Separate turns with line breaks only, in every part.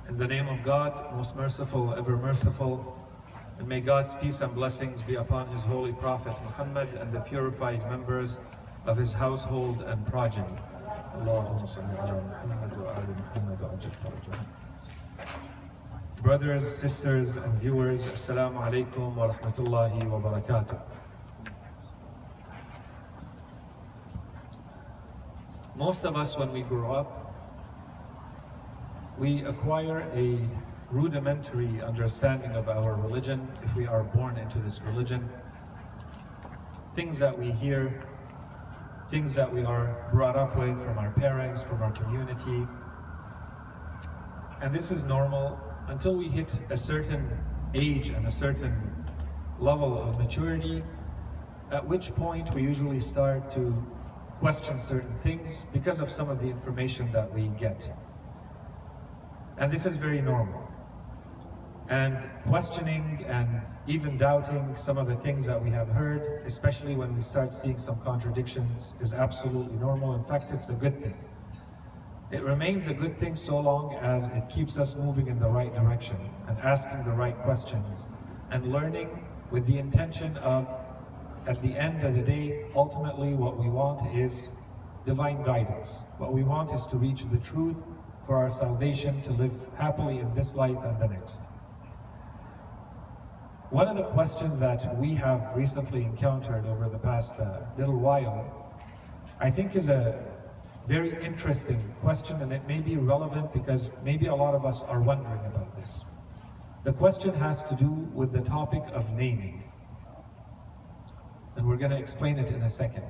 In the name of God, most merciful, ever merciful, and may God's peace and blessings be upon His holy Prophet Muhammad and the purified members of his household and progeny. Allahumma salli ala Muhammad wa ali Muhammad wa Jafar. Brothers, sisters, and viewers, Assalamu alaikum wa rahmatullahi wa barakatuh. Most of us, when we grow up, we acquire a rudimentary understanding of our religion if we are born into this religion. Things that we hear, things that we are brought up with from our parents, from our community. And this is normal until we hit a certain age and a certain level of maturity, at which point we usually start to question certain things because of some of the information that we get. And this is very normal. And questioning and even doubting some of the things that we have heard, especially when we start seeing some contradictions, is absolutely normal. In fact, it's a good thing. It remains a good thing so long as it keeps us moving in the right direction and asking the right questions and learning with the intention of, at the end of the day, ultimately what we want is divine guidance. What we want is to reach the truth for our salvation, to live happily in this life and the next. One of the questions that we have recently encountered over the past little while, I think is a very interesting question, and it may be relevant because maybe a lot of us are wondering about this. The question has to do with the topic of naming. And we're going to explain it in a second.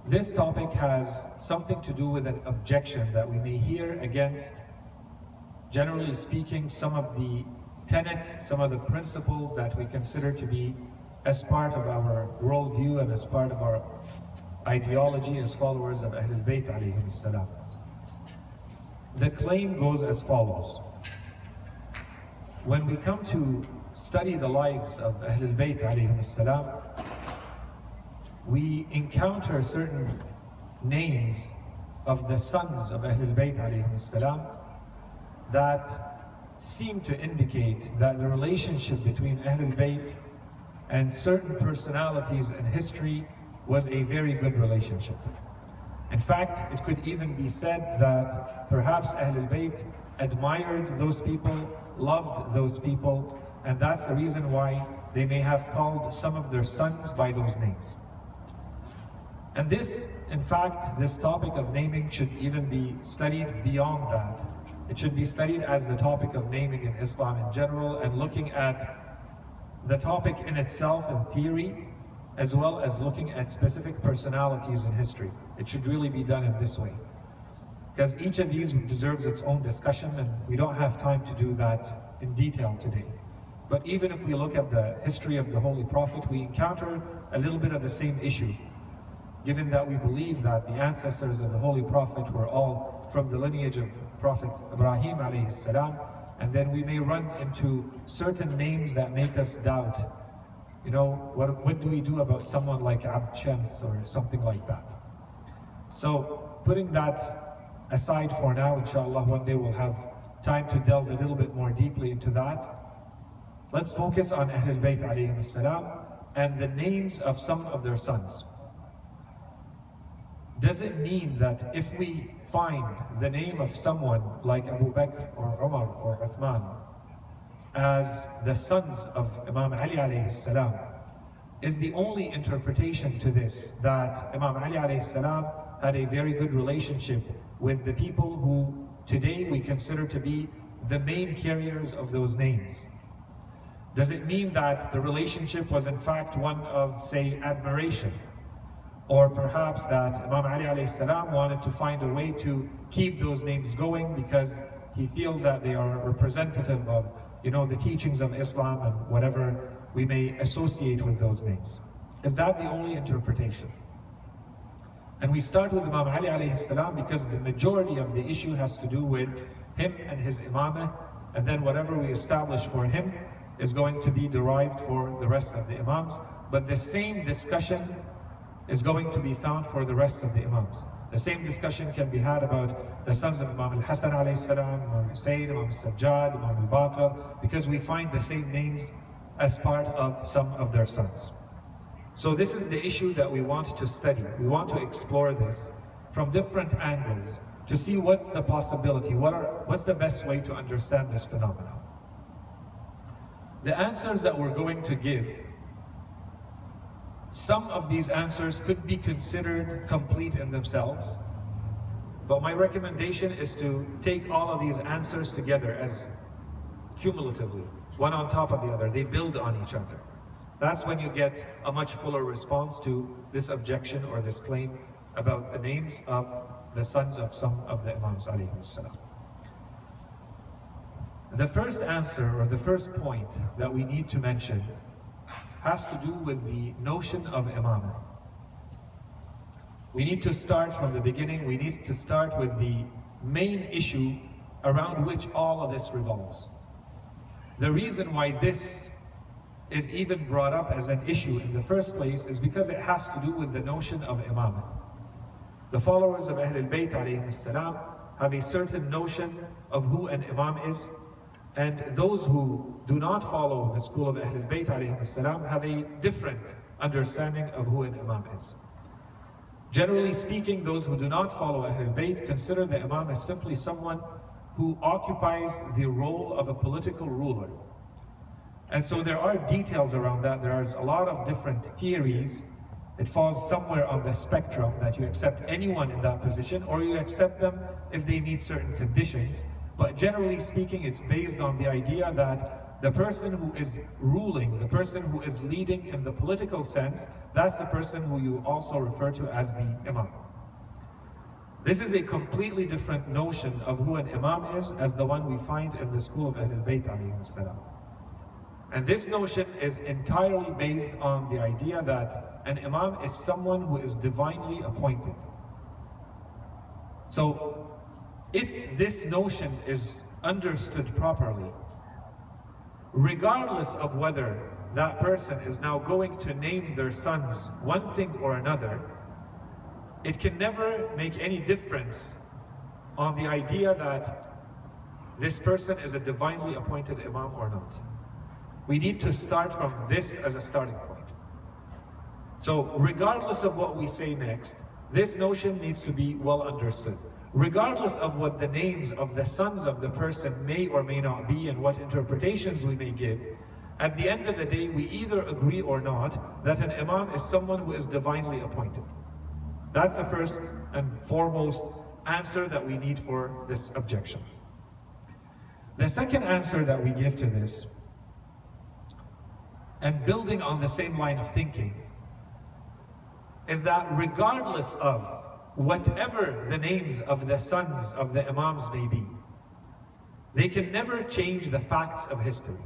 This topic has something to do with an objection that we may hear against, generally speaking, some of the tenets, some of the principles that we consider to be as part of our worldview and as part of our ideology as followers of Ahlul Bayt alayhim salam. The claim goes as follows. When we come to study the lives of Ahlul Bayt alayhim salam, we encounter certain names of the sons of Ahlul Bayt alayhim salam that seem to indicate that the relationship between Ahlul Bayt and certain personalities in history was a very good relationship. In fact, it could even be said that perhaps Ahlul Bayt admired those people, loved those people, and that's the reason why they may have called some of their sons by those names. And this, in fact, this topic of naming should even be studied beyond that. It should be studied as the topic of naming in Islam in general, and looking at the topic in itself in theory, as well as looking at specific personalities in history. It should really be done in this way, because each of these deserves its own discussion, and we don't have time to do that in detail today. But even if we look at the history of the Holy Prophet, we encounter a little bit of the same issue, given that we believe that the ancestors of the Holy Prophet were all from the lineage of Prophet Ibrahim alayhi salam, and then we may run into certain names that make us doubt, you know, what do we do about someone like Abbas or something like that? So putting that aside for now, inshallah, one day we'll have time to delve a little bit more deeply into that. Let's focus on Ahlul Bayt alayhim salam and the names of some of their sons. Does it mean that if we find the name of someone like Abu Bakr or Umar or Uthman as the sons of Imam Ali alayhi salam, is the only interpretation to this that Imam Ali alayhi salam had a very good relationship with the people who today we consider to be the main carriers of those names? Does it mean that the relationship was in fact one of, say, admiration? Or perhaps that Imam Ali alayhi salam wanted to find a way to keep those names going because he feels that they are representative of, you know, the teachings of Islam and whatever we may associate with those names. Is that the only interpretation? And we start with Imam Ali alayhi salam because the majority of the issue has to do with him and his imamah, and then whatever we establish for him is going to be derived for the rest of the Imams. But the same discussion is going to be found for the rest of the Imams. The same discussion can be had about the sons of Imam AlHasany alayhi salam, Imam Sayid, Imam Sajjad, Imam Baqir, because we find the same names as part of some of their sons. So this is the issue that we want to study. We want to explore this from different angles to see what's the possibility, what's the best way to understand this phenomenon. The answers that we're going to give, some of these answers could be considered complete in themselves, but my recommendation is to take all of these answers together as cumulatively, one on top of the other. They build on each other. That's when you get a much fuller response to this objection or this claim about the names of the sons of some of the Imams alayhi salam. The first answer, or the first point that we need to mention, has to do with the notion of imamah. We need to start from the beginning. We need to start with the main issue around which all of this revolves. The reason why this is even brought up as an issue in the first place is because it has to do with the notion of imamah. The followers of Ahlul Bayt alayhim salam have a certain notion of who an imam is, and those who do not follow the school of Ahlul Bayt alayhim salam have a different understanding of who an imam is. Generally speaking, those who do not follow Ahlul Bayt consider the imam as simply someone who occupies the role of a political ruler. And so there are details around that. There are a lot of different theories. It falls somewhere on the spectrum that you accept anyone in that position, or you accept them if they meet certain conditions. But generally speaking, it's based on the idea that the person who is ruling, the person who is leading in the political sense, that's the person who you also refer to as the imam. This is a completely different notion of who an imam is as the one we find in the school of Ahlul Bayt alayhim salam. And this notion is entirely based on the idea that an imam is someone who is divinely appointed. So, if this notion is understood properly, regardless of whether that person is now going to name their sons one thing or another, it can never make any difference on the idea that this person is a divinely appointed imam or not. We need to start from this as a starting point. So regardless of what we say next, this notion needs to be well understood. Regardless of what the names of the sons of the person may or may not be and what interpretations we may give, at the end of the day, we either agree or not that an imam is someone who is divinely appointed. That's the first and foremost answer that we need for this objection. The second answer that we give to this, and building on the same line of thinking, is that regardless of whatever the names of the sons of the imams may be, they can never change the facts of history.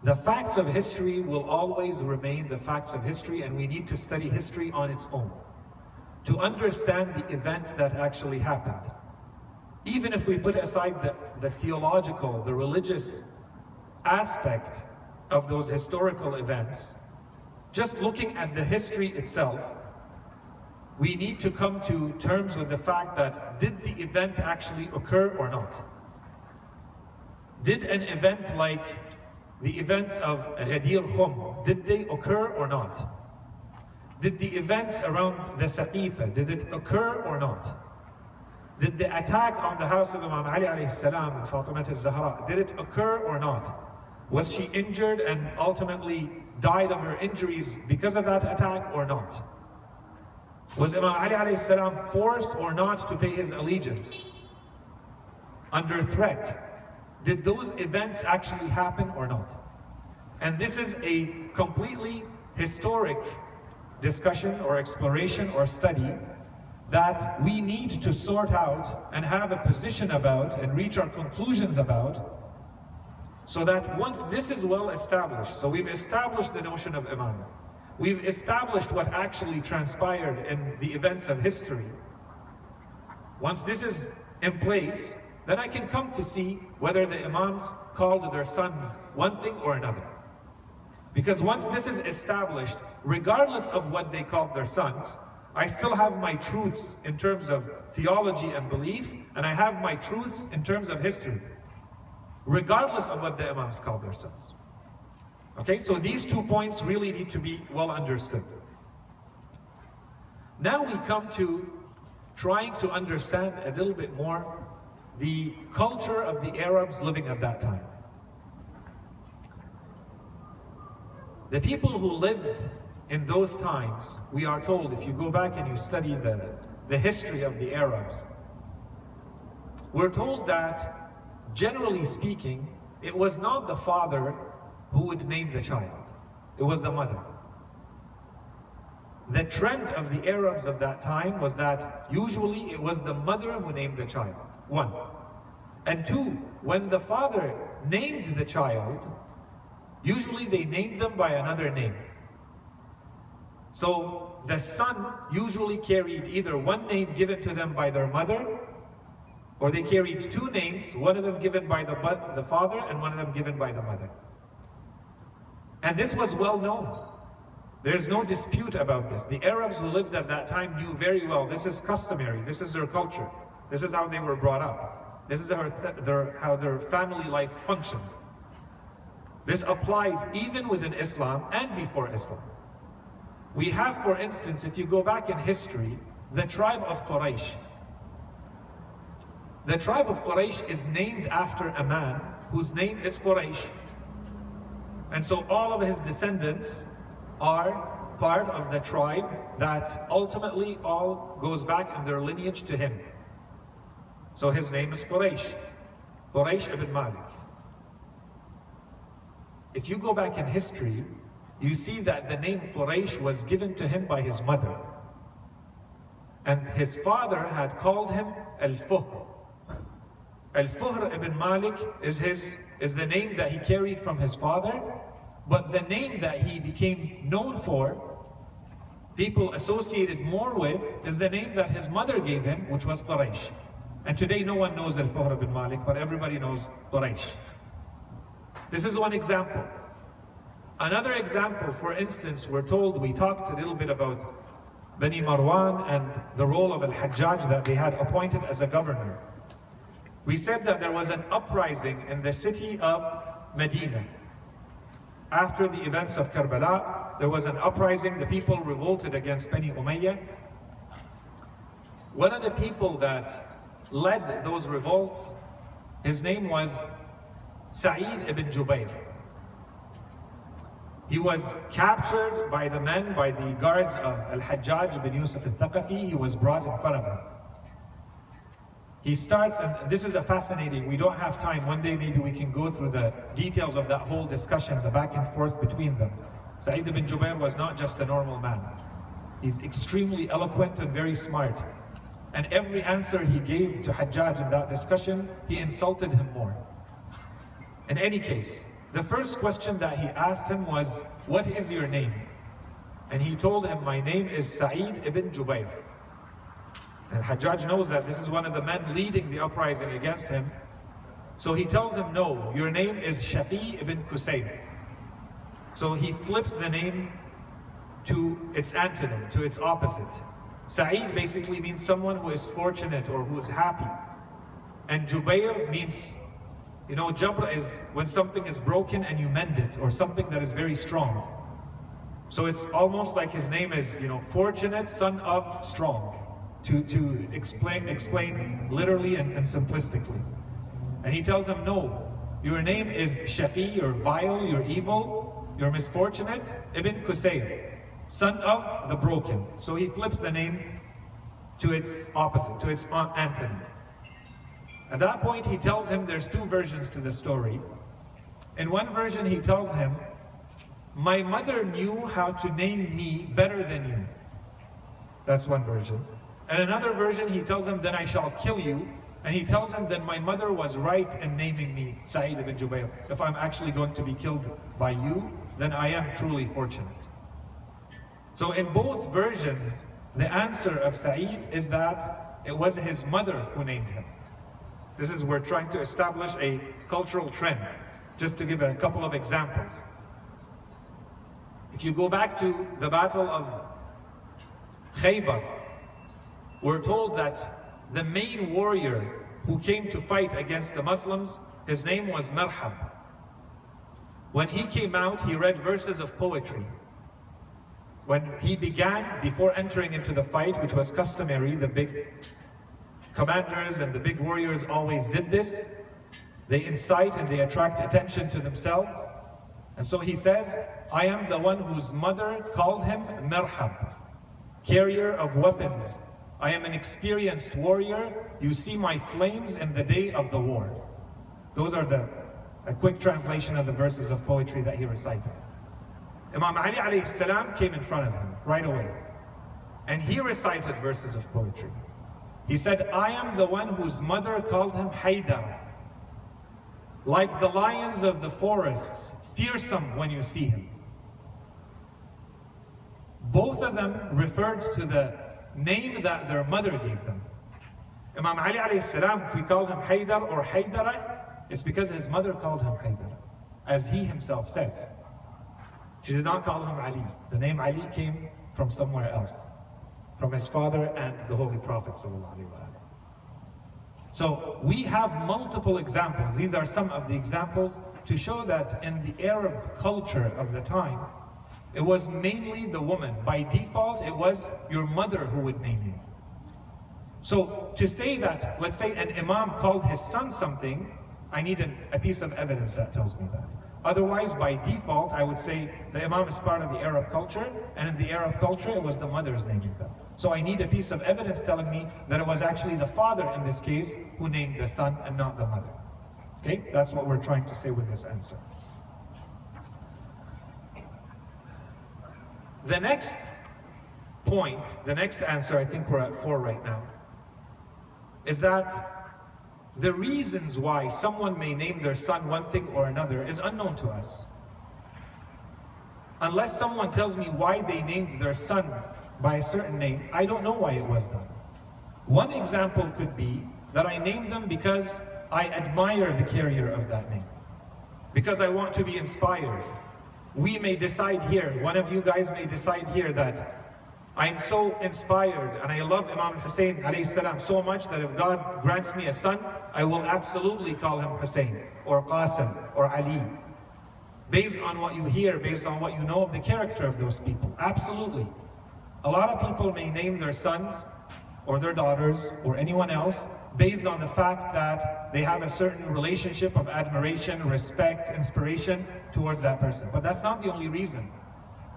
The facts of history will always remain the facts of history, and we need to study history on its own to understand the events that actually happened. Even if we put aside the theological, the religious aspect of those historical events, just looking at the history itself, we need to come to terms with the fact that did the event actually occur or not? Did an event like the events of Ghadir Khum, did they occur or not? Did the events around the Saqifa, did it occur or not? Did the attack on the house of Imam Ali alayhi salam and Fatimah al-Zahra, did it occur or not? Was she injured and ultimately died of her injuries because of that attack or not? Was Imam Ali alayhi salam forced or not to pay his allegiance? Under threat? Did those events actually happen or not? And this is a completely historic discussion or exploration or study that we need to sort out and have a position about and reach our conclusions about, so that once this is well established, so we've established the notion of imam, we've established what actually transpired in the events of history. Once this is in place, then I can come to see whether the imams called their sons one thing or another. Because once this is established, regardless of what they called their sons, I still have my truths in terms of theology and belief, and I have my truths in terms of history, regardless of what the Imams call themselves. Okay, so these 2 points really need to be well understood. Now we come to trying to understand a little bit more the culture of the Arabs living at that time. The people who lived in those times, we are told, if you go back and you study the history of the Arabs, we're told that, generally speaking, it was not the father who would name the child, it was the mother. The trend of the Arabs of that time was that usually it was the mother who named the child, one. And two, when the father named the child, usually they named them by another name. So the son usually carried either one name given to them by their mother, or they carried two names, one of them given by the father and one of them given by the mother. And this was well known. There's no dispute about this. The Arabs who lived at that time knew very well this is customary, this is their culture, this is how they were brought up, this is how their family life functioned. This applied even within Islam and before Islam. We have, for instance, if you go back in history, the tribe of Quraysh. The tribe of Quraysh is named after a man whose name is Quraysh. And so all of his descendants are part of the tribe that ultimately all goes back in their lineage to him. So his name is Quraysh, Quraysh ibn Malik. If you go back in history, you see that the name Quraysh was given to him by his mother. And his father had called him Al-Fuhr. Al-Fuhr ibn Malik is the name that he carried from his father, but the name that he became known for, people associated more with, is the name that his mother gave him, which was Quraysh. And today no one knows Al-Fuhr ibn Malik, but everybody knows Quraysh. This is one example. Another example, for instance, we talked a little bit about Bani Marwan and the role of Al-Hajjaj that they had appointed as a governor. We said that there was an uprising in the city of Medina. After the events of Karbala, there was an uprising, the people revolted against Bani Umayyah. One of the people that led those revolts, his name was Sayid ibn Jubayr. He was captured by the guards of Al-Hajjaj ibn Yusuf al-Thaqafi. He was brought in front of him. He starts, and this is fascinating, we don't have time, one day maybe we can go through the details of that whole discussion, the back and forth between them. Sayid ibn Jubayr was not just a normal man. He's extremely eloquent and very smart. And every answer he gave to Hajjaj in that discussion, he insulted him more. In any case, the first question that he asked him was, "What is your name?" And he told him, "My name is Sayid ibn Jubayr." And Hajjaj knows that this is one of the men leading the uprising against him. So he tells him, "No, your name is Shaqi ibn Qusayr." So he flips the name to its antonym, to its opposite. Sa'id basically means someone who is fortunate or who is happy. And Jubayr means, Jabr is when something is broken and you mend it, or something that is very strong. So it's almost like his name is, fortunate son of strong, to explain literally and simplistically. And he tells him, "No, your name is Shaqi, you're vile, you're evil, you're misfortunate, ibn Qusayr, son of the broken." So he flips the name to its opposite, to its antonym. At that point, he tells him there's two versions to the story. In one version, he tells him, "My mother knew how to name me better than you." That's one version. And another version, he tells him, "Then I shall kill you." And he tells him, "Then my mother was right in naming me Sayid ibn Jubayr. If I'm actually going to be killed by you, then I am truly fortunate." So in both versions, the answer of Sayid is that it was his mother who named him. We're trying to establish a cultural trend, just to give a couple of examples. If you go back to the battle of Khaybar, we're told that the main warrior who came to fight against the Muslims, his name was Marhab. When he came out, he read verses of poetry. When he began, before entering into the fight, which was customary, the big commanders and the big warriors always did this. They incite and they attract attention to themselves. And so he says, I am the one whose mother called him Marhab, carrier of weapons. I am an experienced warrior. You see my flames in the day of the war. Those are a quick translation of the verses of poetry that he recited. Imam Ali alayhi salam came in front of him right away. And he recited verses of poetry. He said, I am the one whose mother called him Haydara. Like the lions of the forests, fearsome when you see him. Both of them referred to the name that their mother gave them. Imam Ali alayhi salam, if we call him Haydar or Haydara, it's because his mother called him Haydara, as he himself says. She did not call him Ali. The name Ali came from somewhere else, from his father and the Holy Prophet sallallahu alaihi wasallam. So we have multiple examples. These are some of the examples to show that in the Arab culture of the time, it was mainly the woman. By default, it was your mother who would name you. So to say that, let's say an imam called his son something, I need a piece of evidence that tells me that. Otherwise, by default, I would say the imam is part of the Arab culture, and in the Arab culture, it was the mothers naming them. So I need a piece of evidence telling me that it was actually the father in this case who named the son and not the mother. Okay, that's what we're trying to say with this answer. The next point, the next answer, I think we're at 4 right now, is that the reasons why someone may name their son one thing or another is unknown to us. Unless someone tells me why they named their son by a certain name, I don't know why it was done. One example could be that I named them because I admire the carrier of that name, because I want to be inspired. We may decide here, one of you guys may decide here that I'm so inspired and I love Imam Hussein alayhi salam so much that if God grants me a son, I will absolutely call him Hussein or Qasim or Ali. Based on what you hear, based on what you know of the character of those people. Absolutely. A lot of people may name their sons or their daughters or anyone else based on the fact that they have a certain relationship of admiration, respect, inspiration towards that person. But that's not the only reason.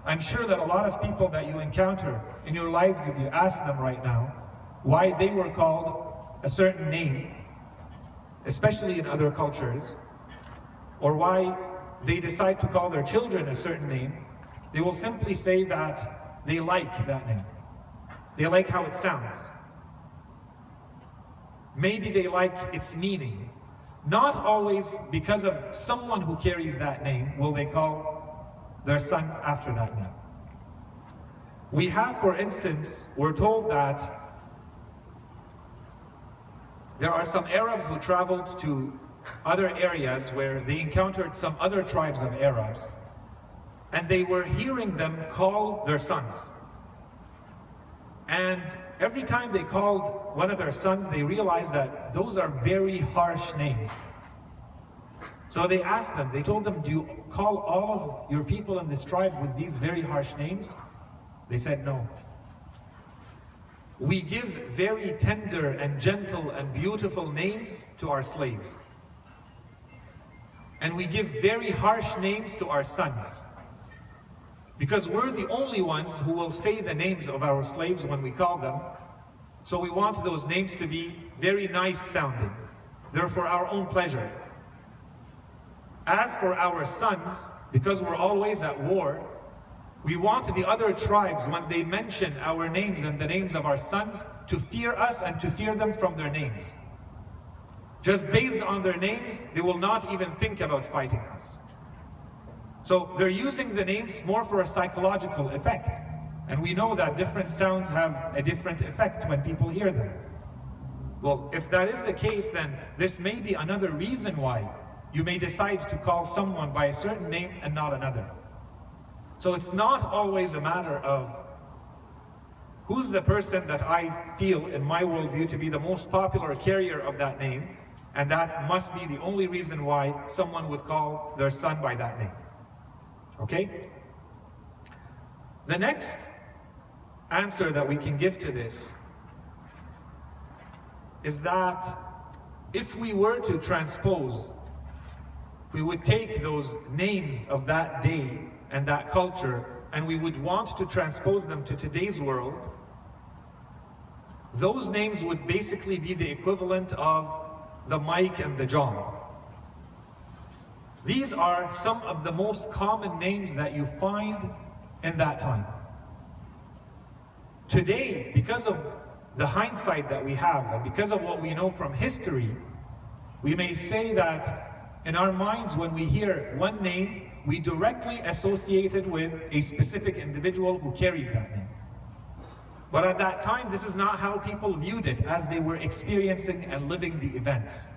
I'm sure that a lot of people that you encounter in your lives, if you ask them right now why they were called a certain name, especially in other cultures, or why they decide to call their children a certain name, they will simply say that they like that name. They like how it sounds. Maybe they like its meaning. Not always because of someone who carries that name will they call their son after that name. We have, for instance, we're told that there are some Arabs who traveled to other areas where they encountered some other tribes of Arabs, and they were hearing them call their sons. And every time they called one of their sons, they realized that those are very harsh names. So they asked them, they told them, do you call all of your people in this tribe with these very harsh names? They said, no. We give very tender and gentle and beautiful names to our slaves. And we give very harsh names to our sons. Because we're the only ones who will say the names of our slaves when we call them. So we want those names to be very nice sounding. They're for our own pleasure. As for our sons, because we're always at war, we want the other tribes, when they mention our names and the names of our sons, to fear us and to fear them from their names. Just based on their names, they will not even think about fighting us. So they're using the names more for a psychological effect. And we know that different sounds have a different effect when people hear them. Well, if that is the case, then this may be another reason why you may decide to call someone by a certain name and not another. So it's not always a matter of who's the person that I feel in my worldview to be the most popular carrier of that name, and that must be the only reason why someone would call their son by that name. Okay? The next answer that we can give to this is that if we were to transpose, we would take those names of that day and that culture and we would want to transpose them to today's world, those names would basically be the equivalent of the Mike and the John. These are some of the most common names that you find in that time. Today, because of the hindsight that we have and because of what we know from history, we may say that in our minds when we hear one name, we directly associate it with a specific individual who carried that name. But at that time, this is not how people viewed it as they were experiencing and living the events.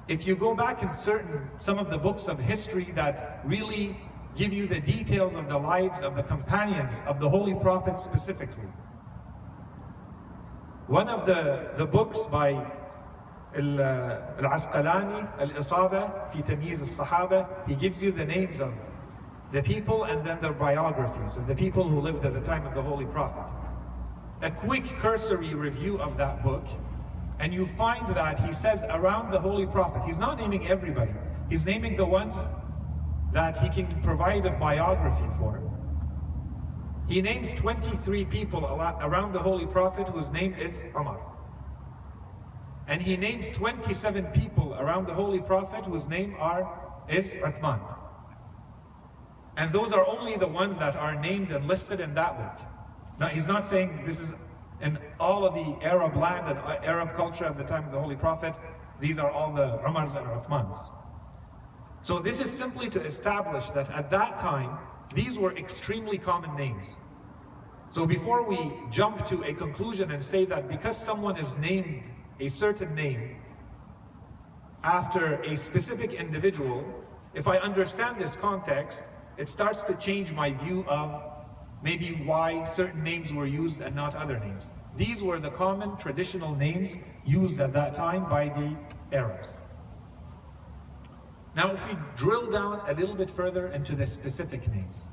If you go back in some of the books of history that really give you the details of the lives of the companions of the Holy Prophet specifically, one of the books by Al-Asqalani, Al-Isaba fi Tamyiz al-Sahaba, he gives you the names of the people and then their biographies of the people who lived at the time of the Holy Prophet. A quick cursory review of that book, and you find that he says around the Holy Prophet, he's not naming everybody, he's naming the ones that he can provide a biography for. He names 23 people around the Holy Prophet whose name is Umar. And he names 27 people around the Holy Prophet whose name is Uthman. And those are only the ones that are named and listed in that book. Now, he's not saying this is in all of the Arab land and Arab culture at the time of the Holy Prophet, these are all the Umars and Uthmans. So this is simply to establish that at that time, these were extremely common names. So before we jump to a conclusion and say that because someone is named a certain name after a specific individual, if I understand this context, it starts to change my view of maybe why certain names were used and not other names. These were the common traditional names used at that time by the Arabs. Now, if we drill down a little bit further into the specific names.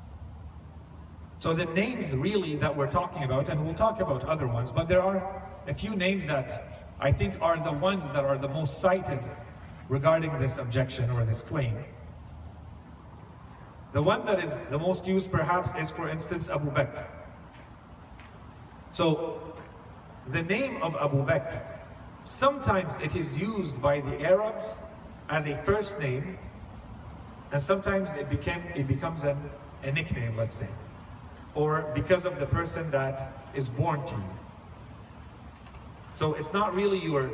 So the names really that we're talking about, and we'll talk about other ones, but there are a few names that I think are the ones that are the most cited regarding this objection or this claim. The one that is the most used perhaps is, for instance, Abu Bakr. So the name of Abu Bakr, sometimes it is used by the Arabs as a first name, and sometimes it becomes a nickname, let's say, or because of the person that is born to you. So it's not really your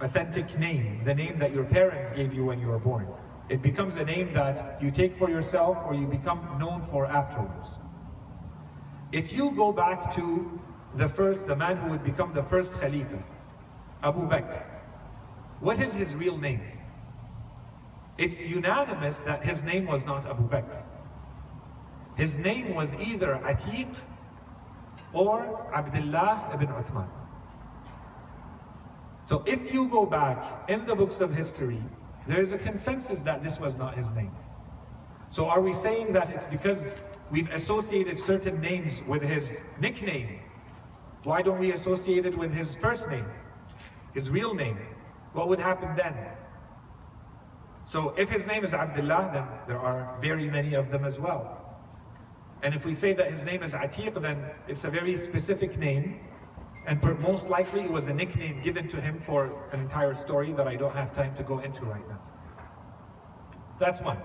authentic name, the name that your parents gave you when you were born. It becomes a name that you take for yourself or you become known for afterwards. If you go back to the man who would become the first Khalifa, Abu Bakr, what is his real name? It's unanimous that his name was not Abu Bakr. His name was either Atiq or Abdullah ibn Uthman. So if you go back in the books of history, there is a consensus that this was not his name. So are we saying that it's because we've associated certain names with his nickname? Why don't we associate it with his first name, his real name? What would happen then? So if his name is Abdullah, then there are very many of them as well. And if we say that his name is Atiq, then it's a very specific name, and most likely it was a nickname given to him for an entire story that I don't have time to go into right now. That's one.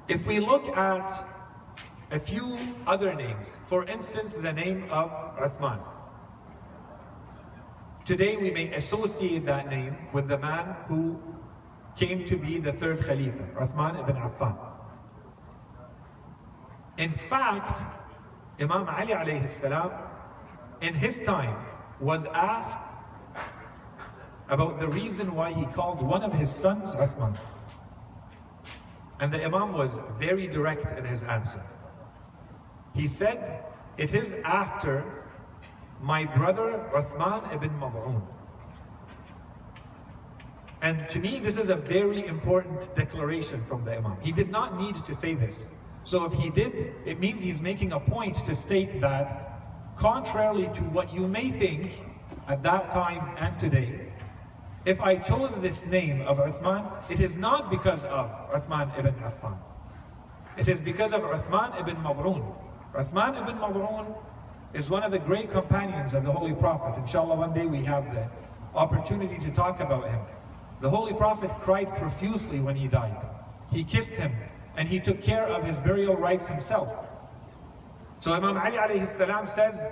If we look at a few other names, for instance, the name of Uthman. Today we may associate that name with the man who came to be the third Khalifa, Uthman ibn Affan. In fact, Imam Ali alayhi salam, in his time, was asked about the reason why he called one of his sons Uthman. And the Imam was very direct in his answer. He said, it is after my brother Uthman ibn Mad'un. And to me, this is a very important declaration from the Imam. He did not need to say this. So if he did, it means he's making a point to state that, contrarily to what you may think at that time and today, if I chose this name of Uthman, it is not because of Uthman ibn Affan. It is because of Uthman ibn Mad'un. Uthman ibn Mad'un is one of the great companions of the Holy Prophet. Inshallah, one day we have the opportunity to talk about him. The Holy Prophet cried profusely when he died. He kissed him, and he took care of his burial rites himself. So Imam Ali alayhi salam says,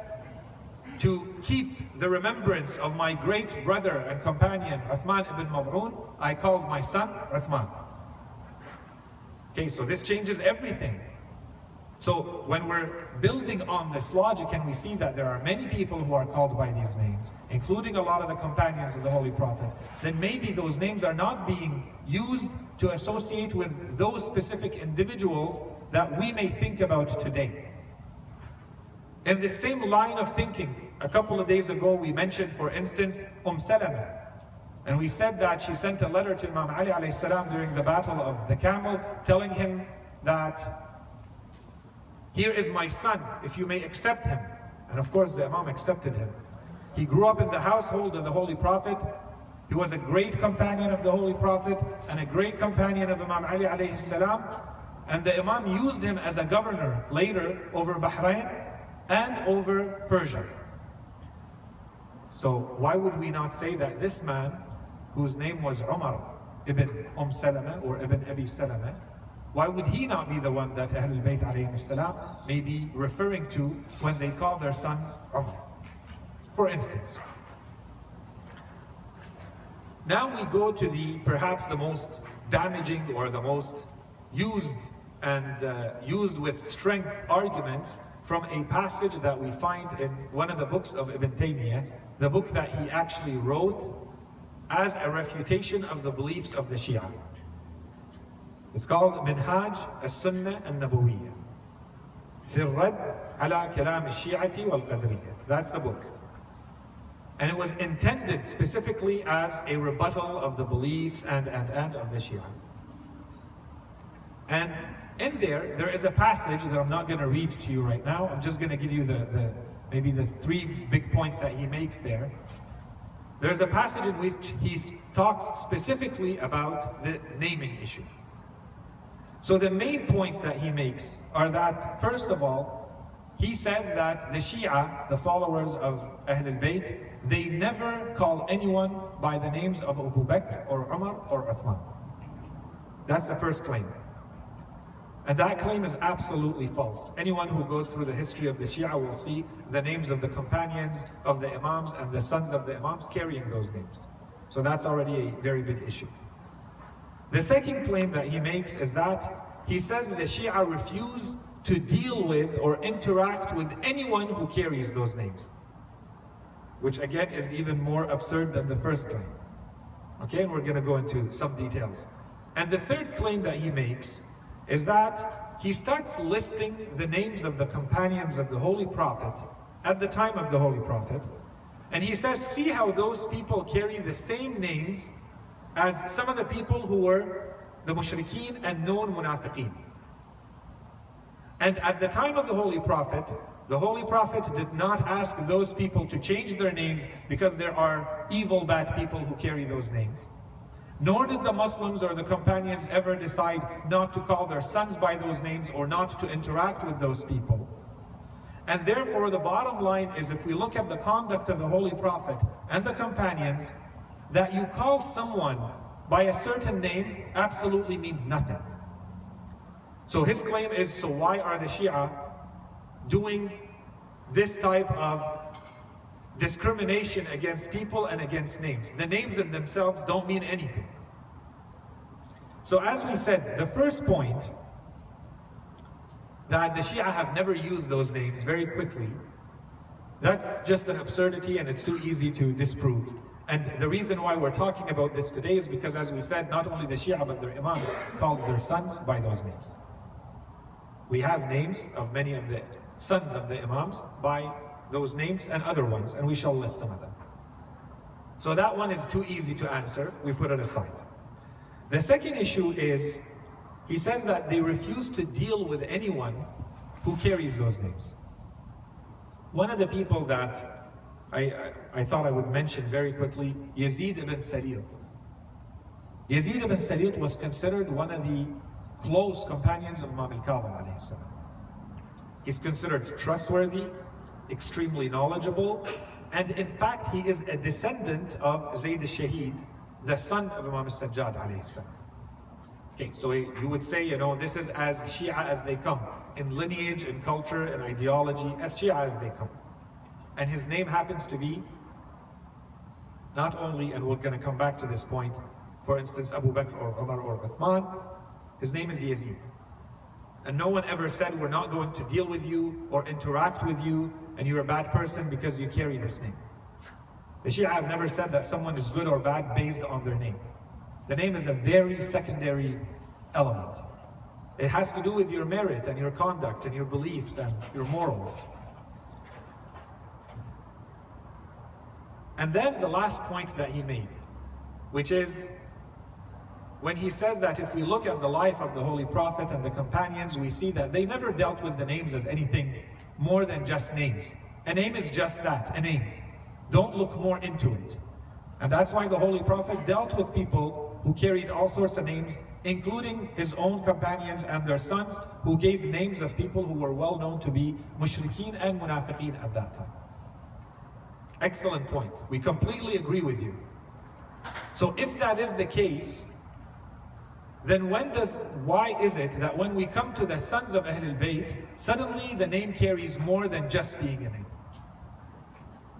to keep the remembrance of my great brother and companion Uthman ibn Mad'un, I called my son Uthman. Okay, so this changes everything. So when we're building on this logic and we see that there are many people who are called by these names, including a lot of the companions of the Holy Prophet, then maybe those names are not being used to associate with those specific individuals that we may think about today. In the same line of thinking, a couple of days ago we mentioned, for instance, Salama. And we said that she sent a letter to Imam Ali alayhi salam during the Battle of the Camel, telling him that, here is my son, if you may accept him. And of course the Imam accepted him. He grew up in the household of the Holy Prophet. He was a great companion of the Holy Prophet and a great companion of Imam Ali alayhi salam. And the Imam used him as a governor later over Bahrain and over Persia. So why would we not say that this man, whose name was Umar ibn Salama or ibn Abi Salama, why would he not be the one that Ahlul Bayt alayhi salam may be referring to when they call their sons Umar? For instance. Now we go to perhaps the most damaging or the most used with strength arguments from a passage that we find in one of the books of Ibn Taymiyyah, the book that he actually wrote as a refutation of the beliefs of the Shia. It's called Minhaj al-Sunnah al-Nabawiyya fi al-Rad ala kalam al-Shi'ati wal-Qadriyya. That's the book. And it was intended specifically as a rebuttal of the beliefs and of the Shia. And in there is a passage that I'm not going to read to you right now. I'm just going to give you maybe the three big points that he makes there. There's a passage in which he talks specifically about the naming issue. So the main points that he makes are that, first of all, he says that the Shia, the followers of Ahlul Bayt, they never call anyone by the names of Abu Bakr or Umar or Uthman. That's the first claim. And that claim is absolutely false. Anyone who goes through the history of the Shia will see the names of the companions of the Imams and the sons of the Imams carrying those names. So that's already a very big issue. The second claim that he makes is that he says the Shia refuse to deal with or interact with anyone who carries those names, which again is even more absurd than the first claim. Okay, and we're going to go into some details. And the third claim that he makes is that he starts listing the names of the companions of the Holy Prophet at the time of the Holy Prophet, and he says, see how those people carry the same names as some of the people who were the mushrikeen and known munafiqeen. And at the time of the Holy Prophet did not ask those people to change their names because there are evil, bad people who carry those names. Nor did the Muslims or the companions ever decide not to call their sons by those names or not to interact with those people. And therefore the bottom line is, if we look at the conduct of the Holy Prophet and the companions, that you call someone by a certain name absolutely means nothing. So his claim is, so why are the Shia doing this type of discrimination against people and against names? The names in themselves don't mean anything. So as we said, the first point, that the Shia have never used those names, very quickly, that's just an absurdity and it's too easy to disprove. And the reason why we're talking about this today is because, as we said, not only the Shia but their Imams called their sons by those names. We have names of many of the sons of the Imams by those names and other ones, and we shall list some of them. So that one is too easy to answer, we put it aside. The second issue is, he says that they refuse to deal with anyone who carries those names. One of the people that I thought I would mention very quickly, Yazid ibn Sayid. Yazid ibn Sayid was considered one of the close companions of Imam al-Kadhim alayhi salam. He's considered trustworthy, extremely knowledgeable, and in fact he is a descendant of Zayd al-Shahid, the son of Imam al-Sajjad alayhi salam. Okay, so you would say, you know, this is as Shia as they come, in lineage, in culture, in ideology, as Shia as they come. And his name happens to be not only, and we're going to come back to this point, for instance, Abu Bakr or Umar or Uthman, his name is Yazid. And no one ever said, we're not going to deal with you or interact with you and you're a bad person because you carry this name. The Shia have never said that someone is good or bad based on their name. The name is a very secondary element. It has to do with your merit and your conduct and your beliefs and your morals. And then the last point that he made, which is when he says that if we look at the life of the Holy Prophet and the companions, we see that they never dealt with the names as anything more than just names. A name is just that, a name. Don't look more into it. And that's why the Holy Prophet dealt with people who carried all sorts of names, including his own companions and their sons, who gave names of people who were well known to be mushrikeen and munafiqeen at that time. Excellent point. We completely agree with you. So if that is the case, then why is it that when we come to the sons of Ahlul Bayt, suddenly the name carries more than just being a name?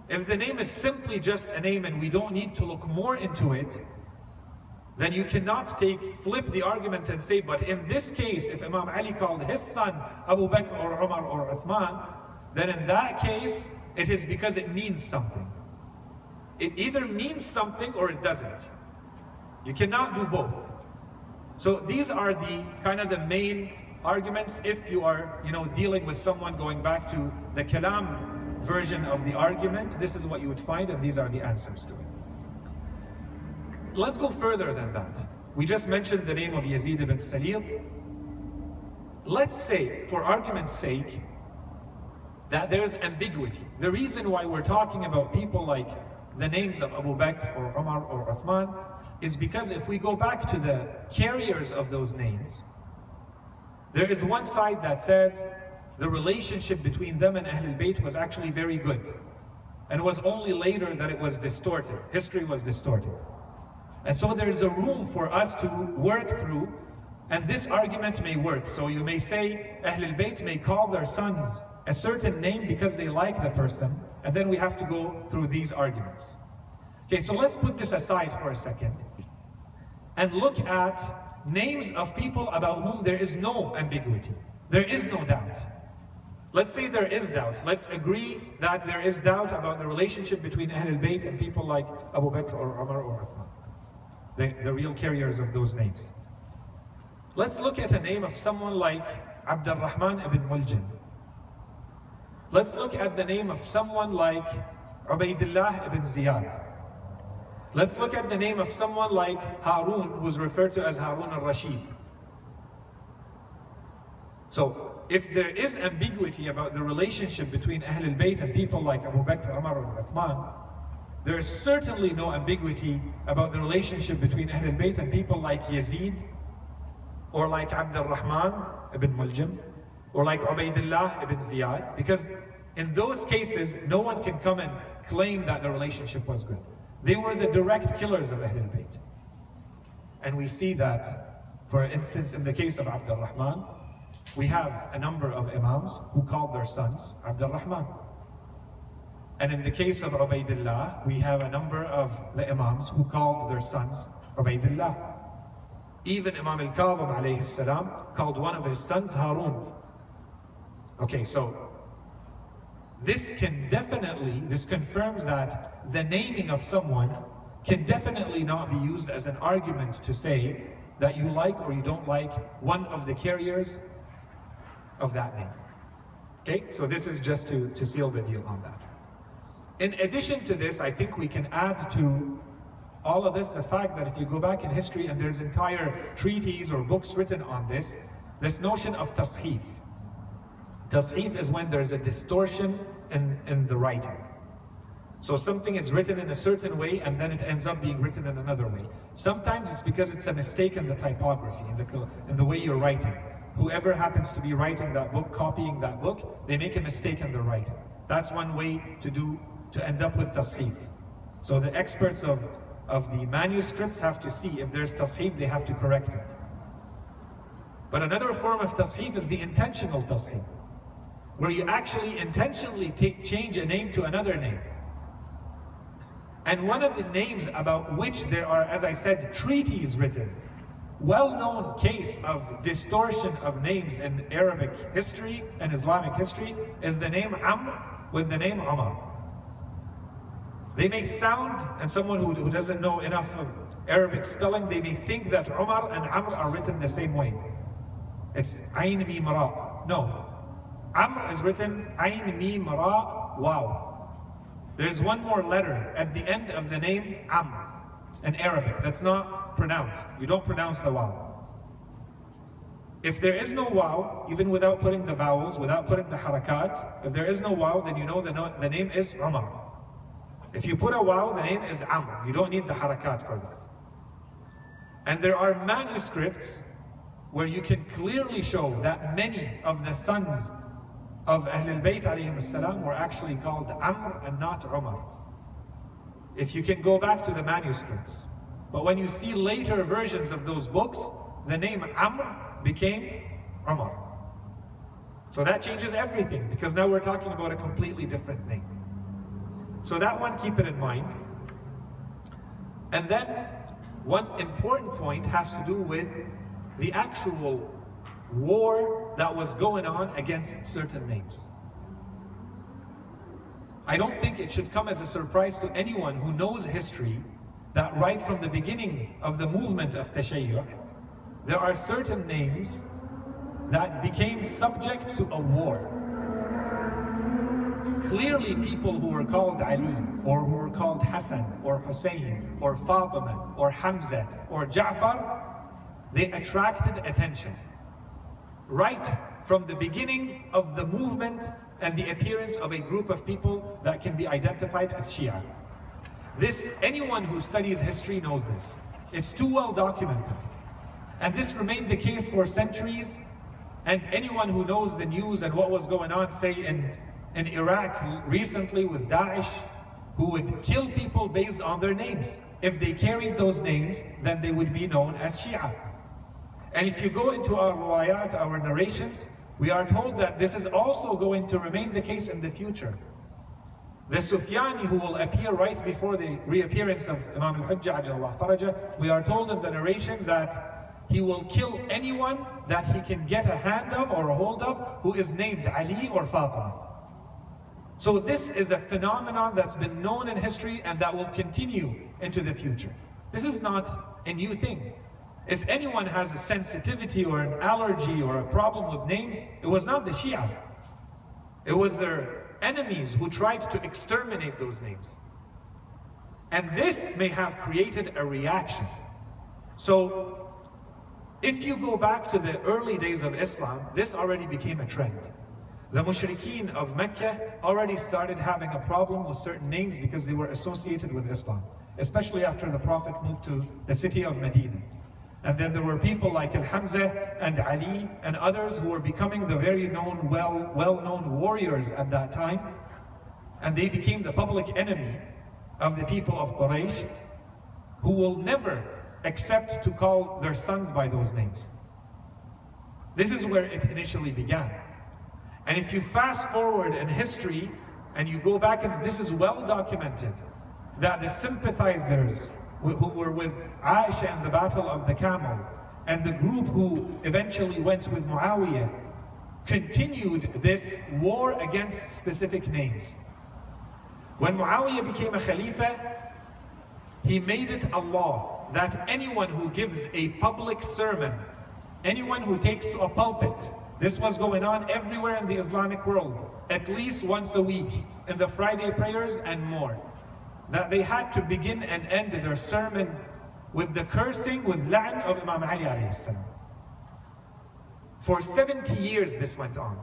If the name is simply just a name and we don't need to look more into it, then you cannot flip the argument and say, but in this case, if Imam Ali called his son Abu Bakr or Umar or Uthman, then in that case, it is because it means something. It either means something or it doesn't. You cannot do both. So these are the kind of the main arguments if you are, dealing with someone going back to the Kalam version of the argument. This is what you would find, and these are the answers to it. Let's go further than that. We just mentioned the name of Yazid ibn Sayid. Let's say, for argument's sake, that there's ambiguity. The reason why we're talking about people like the names of Abu Bakr or Umar or Uthman is because if we go back to the carriers of those names, there is one side that says the relationship between them and Ahlul Bayt was actually very good. And it was only later that it was distorted. History was distorted. And so there's a room for us to work through, and this argument may work. So you may say Ahlul Bayt may call their sons a certain name because they like the person, and then we have to go through these arguments. Okay, so let's put this aside for a second and look at names of people about whom there is no ambiguity. There is no doubt. Let's say there is doubt. Let's agree that there is doubt about the relationship between Ahlul Bayt and people like Abu Bakr or Umar or Uthman, the real carriers of those names. Let's look at a name of someone like Abdurrahman ibn Muljam. Let's look at the name of someone like Ubaidullah ibn Ziyad. Let's look at the name of someone like Harun, who's referred to as Harun al-Rashid. So, if there is ambiguity about the relationship between Ahlul Bayt and people like Abu Bakr, Umar, or Uthman, there is certainly no ambiguity about the relationship between Ahlul Bayt and people like Yazid, or like Abdurrahman ibn Muljam, or like Ubaidullah ibn Ziyad, because in those cases, no one can come and claim that the relationship was good. They were the direct killers of Ahlul Bayt. And we see that, for instance, in the case of Abdurrahman, we have a number of Imams who called their sons Abdurrahman. And in the case of Ubaidullah, we have a number of the Imams who called their sons Ubaidullah. Even Imam al-Kadhim alayhi salam called one of his sons Harun. Okay, so this confirms that the naming of someone can definitely not be used as an argument to say that you like or you don't like one of the carriers of that name. Okay, so this is just to seal the deal on that. In addition to this, I think we can add to all of this the fact that if you go back in history, and there's entire treaties or books written on this notion of tasheef. Tasheef is when there's a distortion in the writing. So something is written in a certain way and then it ends up being written in another way. Sometimes it's because it's a mistake in the typography, in the way you're writing. Whoever happens to be writing that book, copying that book, they make a mistake in the writing. That's one way to end up with tasheef. So the experts of the manuscripts have to see if there's tasheef, they have to correct it. But another form of tasheef is the intentional tasheef, where you actually intentionally change a name to another name. And one of the names about which there are, as I said, treaties written, well-known case of distortion of names in Arabic history and Islamic history, is the name Amr with the name Umar. They may sound, and someone who doesn't know enough of Arabic spelling, they may think that Umar and Amr are written the same way. It's Ayn Mim Ra. No. Amr is written Ayn Mim Ra Waw. There's one more letter at the end of the name Amr in Arabic that's not pronounced. You don't pronounce the waw. If there is no waw, even without putting the vowels, without putting the harakat, if there is no waw, then you know the name is Umar. If you put a waw, the name is Amr. You don't need the harakat for that. And there are manuscripts where you can clearly show that many of the sons of Ahlul Bayt alayhim as-salam were actually called Amr and not Umar. If you can go back to the manuscripts. But when you see later versions of those books, the name Amr became Umar. So that changes everything, because now we're talking about a completely different name. So that one, keep it in mind. And then one important point has to do with the actual war that was going on against certain names. I don't think it should come as a surprise to anyone who knows history that right from the beginning of the movement of Tashayyu', there are certain names that became subject to a war. Clearly people who were called Ali, or who were called Hassan, or Hussein, or Fatima, or Hamza, or Jafar, they attracted attention. Right from the beginning of the movement and the appearance of a group of people that can be identified as Shia. Anyone who studies history knows this. It's too well documented. And this remained the case for centuries. And anyone who knows the news and what was going on, say in Iraq recently with Daesh, who would kill people based on their names. If they carried those names, then they would be known as Shia. And if you go into our riwayat, our narrations, we are told that this is also going to remain the case in the future. The Sufyani who will appear right before the reappearance of Imam al-Hujjah Ajallahu Faraja, we are told in the narrations that he will kill anyone that he can get a hand of or a hold of who is named Ali or Fatima. So this is a phenomenon that's been known in history and that will continue into the future. This is not a new thing. If anyone has a sensitivity or an allergy or a problem with names, it was not the Shia. It was their enemies who tried to exterminate those names. And this may have created a reaction. So, if you go back to the early days of Islam, this already became a trend. The mushrikeen of Mecca already started having a problem with certain names because they were associated with Islam, especially after the Prophet moved to the city of Medina. And then there were people like Al-Hamza and Ali and others who were becoming the very known, well-known warriors at that time. And they became the public enemy of the people of Quraysh, who will never accept to call their sons by those names. This is where it initially began. And if you fast forward in history and you go back, and this is well documented, that the sympathizers who were with Aisha in the Battle of the Camel, and the group who eventually went with Muawiyah, continued this war against specific names. When Muawiyah became a Khalifa, he made it a law that anyone who gives a public sermon, anyone who takes to a pulpit This was going on everywhere in the Islamic world, at least once a week, in the Friday prayers and more. That they had to begin and end their sermon with the cursing, with la'an of Imam Ali alayhi salam. For 70 years this went on.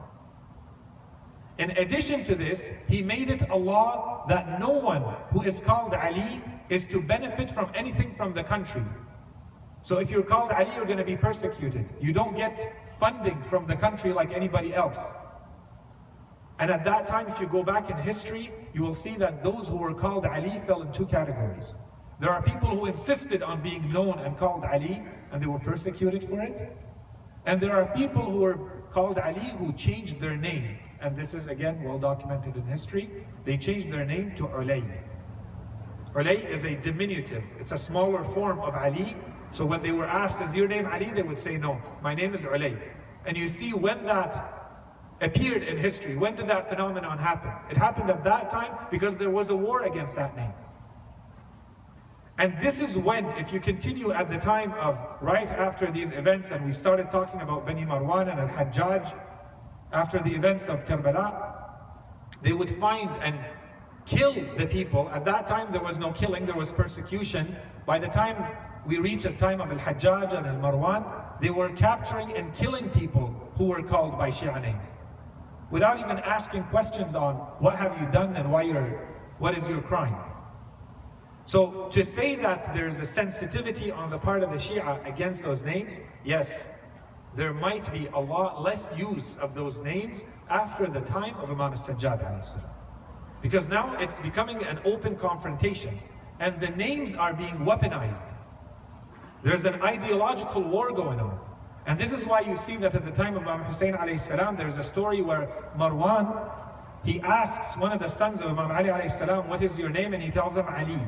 In addition to this, he made it a law that no one who is called Ali is to benefit from anything from the country. So if you're called Ali, you're going to be persecuted. You don't get funding from the country like anybody else. And at that time, if you go back in history, you will see that those who were called Ali fell in two categories. There are people who insisted on being known and called Ali, and they were persecuted for it. And there are people who were called Ali who changed their name. And this is again well documented in history. They changed their name to Ulay. Ulay is a diminutive. It's a smaller form of Ali. So when they were asked, is your name Ali? They would say, no, my name is Ulay. And you see when that appeared in history, when did that phenomenon happen? It happened at that time because there was a war against that name. And this is when, if you continue at the time of right after these events, and we started talking about Bani Marwan and Al-Hajjaj, after the events of Karbala, they would find and kill the people. At that time there was no killing, there was persecution. By the time we reached the time of Al-Hajjaj and Al-Marwan, they were capturing and killing people who were called by Shia names, without even asking questions on what have you done and what is your crime. So to say that there's a sensitivity on the part of the Shia against those names, yes, there might be a lot less use of those names after the time of Imam al-Sajjad alayhi salam. Because now it's becoming an open confrontation and the names are being weaponized. There's an ideological war going on. And this is why you see that at the time of Imam Hussein alayhi salam, there's a story where Marwan, he asks one of the sons of Imam Ali alayhi salam, what is your name? And he tells him Ali.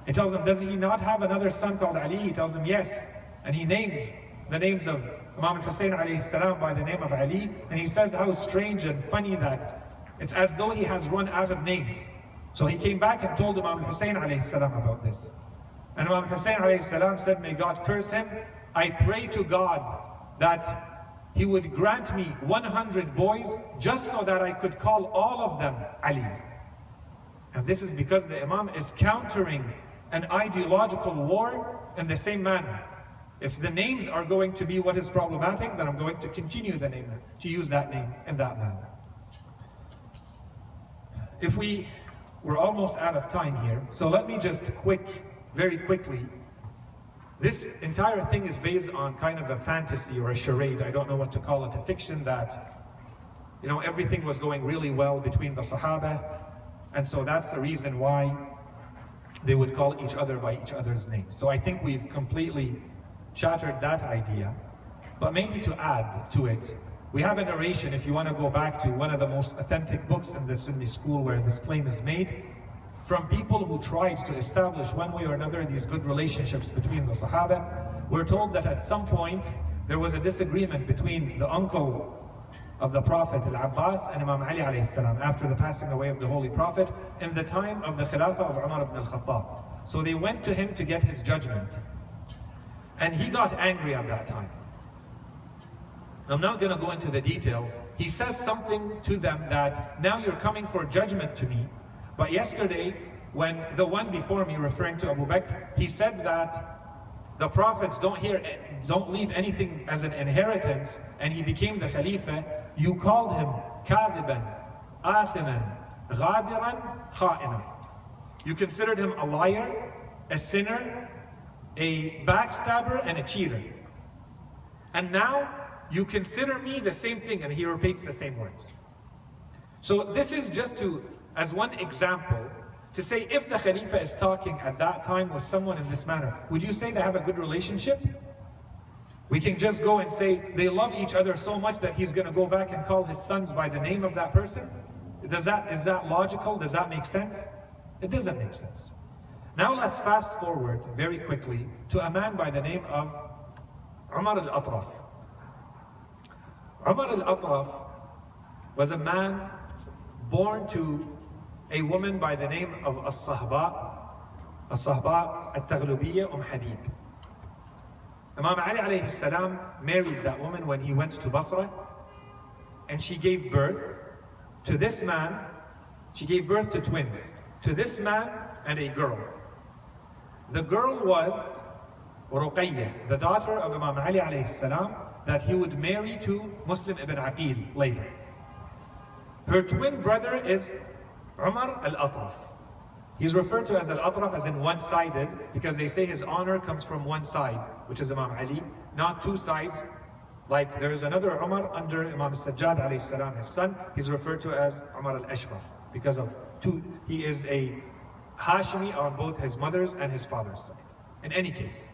He tells him, does he not have another son called Ali? He tells him, yes. And he names the names of Imam Hussein alayhi salam by the name of Ali. And he says how strange and funny that it's as though he has run out of names. So he came back and told Imam Hussein alayhi salam about this. And Imam Hussein alayhi salam said, may God curse him. I pray to God that he would grant me 100 boys just so that I could call all of them Ali. And this is because the Imam is countering an ideological war in the same manner. If the names are going to be what is problematic, then I'm going to continue the name, to use that name in that manner. We're almost out of time here, so let me just very quickly. This entire thing is based on kind of a fantasy or a charade, I don't know what to call it, a fiction that, everything was going really well between the Sahaba, and so that's the reason why they would call each other by each other's names. So I think we've completely shattered that idea. But maybe to add to it, we have a narration, if you want to go back to one of the most authentic books in the Sunni school where this claim is made, from people who tried to establish one way or another these good relationships between the Sahaba. We're told that at some point there was a disagreement between the uncle of the Prophet, Abbas, and Imam Ali alayhi salam after the passing away of the Holy Prophet in the time of the Khilafah of Umar ibn al-Khattab. So they went to him to get his judgment. And he got angry at that time. I'm not going to go into the details. He says something to them that, now you're coming for judgment to me. But yesterday, when the one before me, referring to Abu Bakr, he said that the prophets don't leave anything as an inheritance, and he became the Khalifa. You called him Kadiban, Athiman, Ghadiran, Kha'ina. You considered him a liar, a sinner, a backstabber, and a cheater. And now you consider me the same thing, and he repeats the same words. So this is just as one example, to say if the Khalifa is talking at that time with someone in this manner, would you say they have a good relationship? We can just go and say they love each other so much that he's going to go back and call his sons by the name of that person? Is that logical? Does that make sense? It doesn't make sense. Now let's fast forward very quickly to a man by the name of Umar al-Atraf. Umar al-Atraf was a man born to a woman by the name of As-Sahba al-Taghlubiyya Habib. Imam Ali alayhi salam married that woman when he went to Basra, and she gave birth to this man. She gave birth to twins, to this man and a girl. The girl was Ruqayyah, the daughter of Imam Ali alayhi salam, that he would marry to Muslim ibn Aqil later. Her twin brother is Umar al-Atraf. He's referred to as al-Atraf as in one-sided, because they say his honor comes from one side, which is Imam Ali, not two sides. Like there is another Umar under Imam Sajjad alayhi salam, his son. He's referred to as Umar al-Ashraf because of two. He is a Hashimi on both his mother's and his father's side. In any case,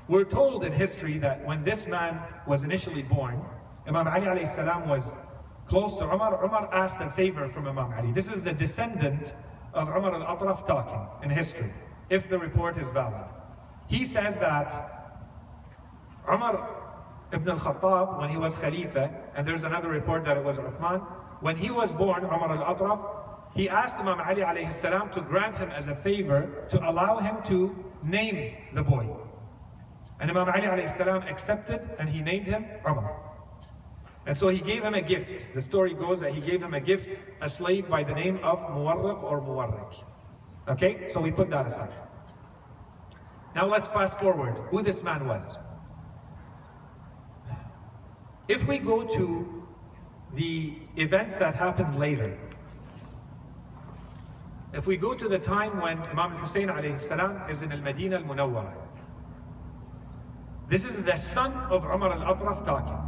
we're told in history that when this man was initially born, Imam Ali alayhi salam was close to Umar. Umar asked a favor from Imam Ali. This is the descendant of Umar al-Atraf talking in history, if the report is valid. He says that Umar ibn al-Khattab, when he was Khalifa, and there's another report that it was Uthman, when he was born, Umar al-Atraf, he asked Imam Ali alayhi salam to grant him as a favor to allow him to name the boy. And Imam Ali alayhi salam accepted, and he named him Umar. And so he gave him a gift. The story goes that he gave him a gift, a slave by the name of Muwarriq or Muwarriq. Okay, so we put that aside. Now let's fast forward, who this man was. If we go to the events that happened later, if we go to the time when Imam al-Hussein alayhi salam is in al-Madinah al-Munawwara, this is the son of Umar al-Atraf talking.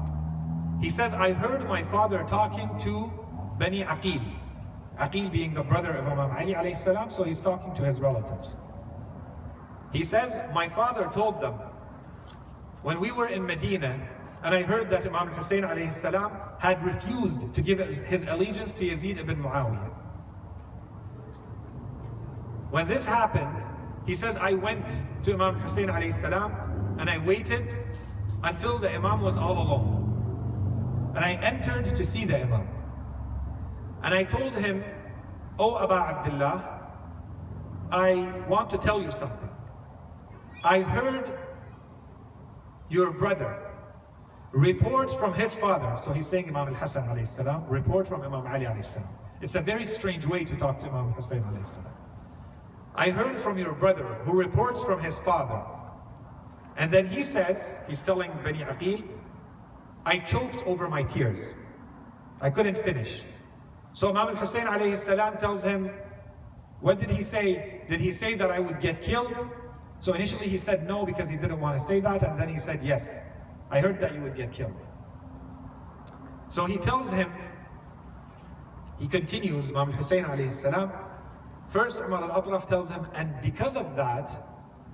He says, I heard my father talking to Bani Aqil. Aqil being the brother of Imam Ali alayhi salam, so he's talking to his relatives. He says, my father told them, when we were in Medina, and I heard that Imam Hussein alayhi salam had refused to give his allegiance to Yazid ibn Muawiyah. When this happened, he says, I went to Imam Hussein alayhi salam and I waited until the Imam was all alone. And I entered to see the Imam. And I told him, Oh Aba Abdullah, I want to tell you something. I heard your brother report from his father. So he's saying Imam al-Hasan alayhi salam, report from Imam Ali alayhi salam. It's a very strange way to talk to Imam Hussein alayhi salam. I heard from your brother who reports from his father. And then he says, he's telling Bani Aqil, I choked over my tears. I couldn't finish. So Imam al-Hussein alayhi salam tells him, what did he say? Did he say that I would get killed? So initially he said no because he didn't want to say that, and then he said yes. I heard that you would get killed. So he tells him, he continues, Imam al-Hussein alayhi salam, first Umar al-Atraf tells him, and because of that,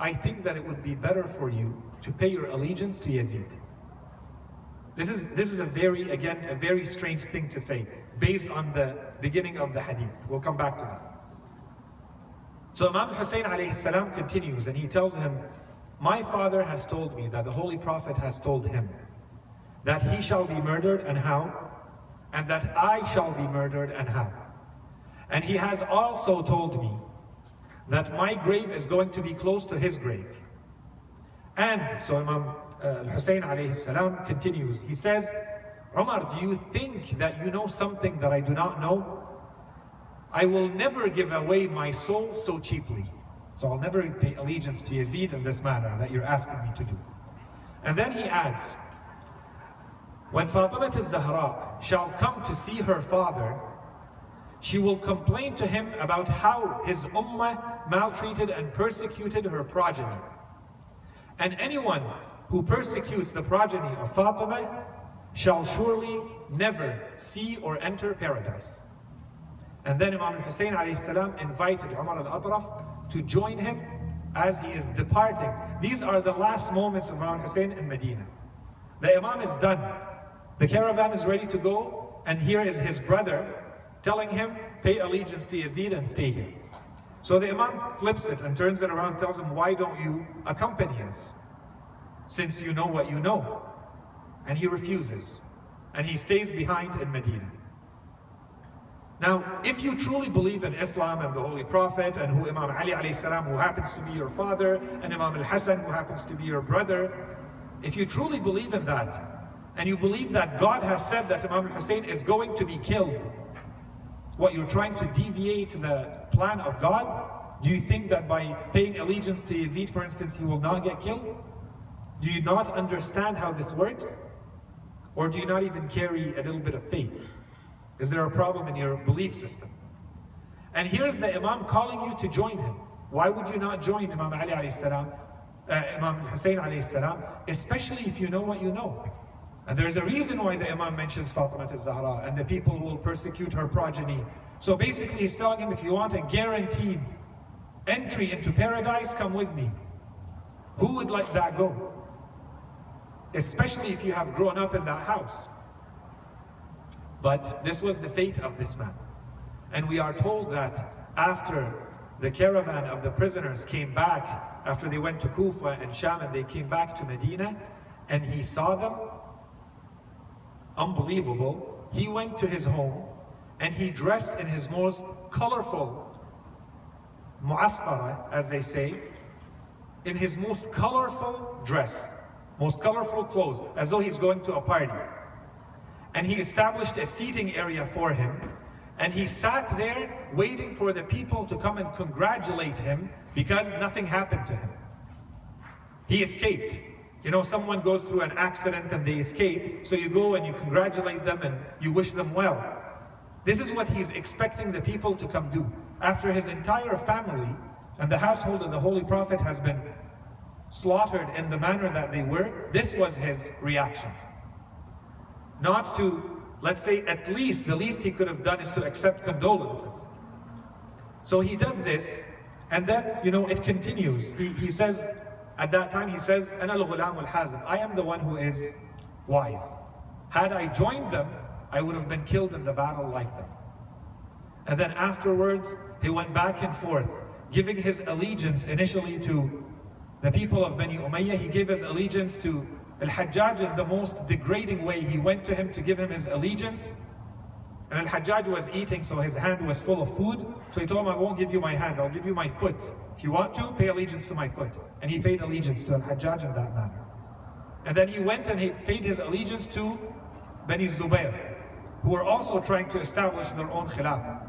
I think that it would be better for you to pay your allegiance to Yazid. This is a very strange thing to say, based on the beginning of the hadith. We'll come back to that. So Imam Hussein alayhi salam continues, and he tells him, my father has told me that the Holy Prophet has told him that he shall be murdered and how, and that I shall be murdered and how. And he has also told me that my grave is going to be close to his grave. And so Imam al-Hussein alayhi salam continues, he says, Umar, do you think that you know something that I do not know? I will never give away my soul so cheaply. So I'll never pay allegiance to Yazid in this manner that you're asking me to do. And then he adds, when Fatima al-Zahra shall come to see her father, she will complain to him about how his ummah maltreated and persecuted her progeny. And anyone who persecutes the progeny of Fatima shall surely never see or enter paradise. And then Imam al-Hussein alayhi salam invited Umar al-Atraf to join him as he is departing. These are the last moments of Imam al-Hussein in Medina. The Imam is done. The caravan is ready to go, and here is his brother telling him, pay allegiance to Yazid and stay here. So the Imam flips it and turns it around and tells him, why don't you accompany us, since you know what you know? And he refuses, and he stays behind in Medina. Now, if you truly believe in Islam and the Holy Prophet and who Imam Ali alayhi salam, who happens to be your father, and Imam al-Hasan, who happens to be your brother, if you truly believe in that, and you believe that God has said that Imam al-Hussein is going to be killed, what, you're trying to deviate the plan of God? Do you think that by paying allegiance to Yazid, for instance, he will not get killed? Do you not understand how this works? Or do you not even carry a little bit of faith? Is there a problem in your belief system? And here's the Imam calling you to join him. Why would you not join Imam Ali alayhi salam, Imam Hussein alayhi salam, especially if you know what you know? And there's a reason why the Imam mentions Fatima al-Zahra and the people who will persecute her progeny. So basically he's telling him, if you want a guaranteed entry into paradise, come with me. Who would let that go? Especially if you have grown up in that house. But this was the fate of this man. And we are told that after the caravan of the prisoners came back, after they went to Kufa and Sham and they came back to Medina, and he saw them, unbelievable, he went to his home and he dressed in his most colorful mu'asfara, as they say, in his most colorful dress, most colorful clothes, as though he's going to a party. And he established a seating area for him, and he sat there waiting for the people to come and congratulate him because nothing happened to him. He escaped. You know, someone goes through an accident and they escape, so you go and you congratulate them and you wish them well. This is what he's expecting the people to come do. After his entire family and the household of the Holy Prophet has been slaughtered in the manner that they were, this was his reaction. Not to, let's say, at least, the least he could have done is to accept condolences. So he does this, and then, you know, it continues. He says, at that time, he says, أَنَا الْغُلَامُ الْحَازِمُ, I am the one who is wise. Had I joined them, I would have been killed in the battle like them. And then afterwards, he went back and forth, giving his allegiance initially to the people of Bani Umayyah. He gave his allegiance to Al-Hajjaj in the most degrading way. He went to him to give him his allegiance, and Al-Hajjaj was eating, so his hand was full of food. So he told him, I won't give you my hand, I'll give you my foot. If you want to, pay allegiance to my foot. And he paid allegiance to Al-Hajjaj in that manner. And then he went and he paid his allegiance to Bani Zubayr, who were also trying to establish their own khilafah.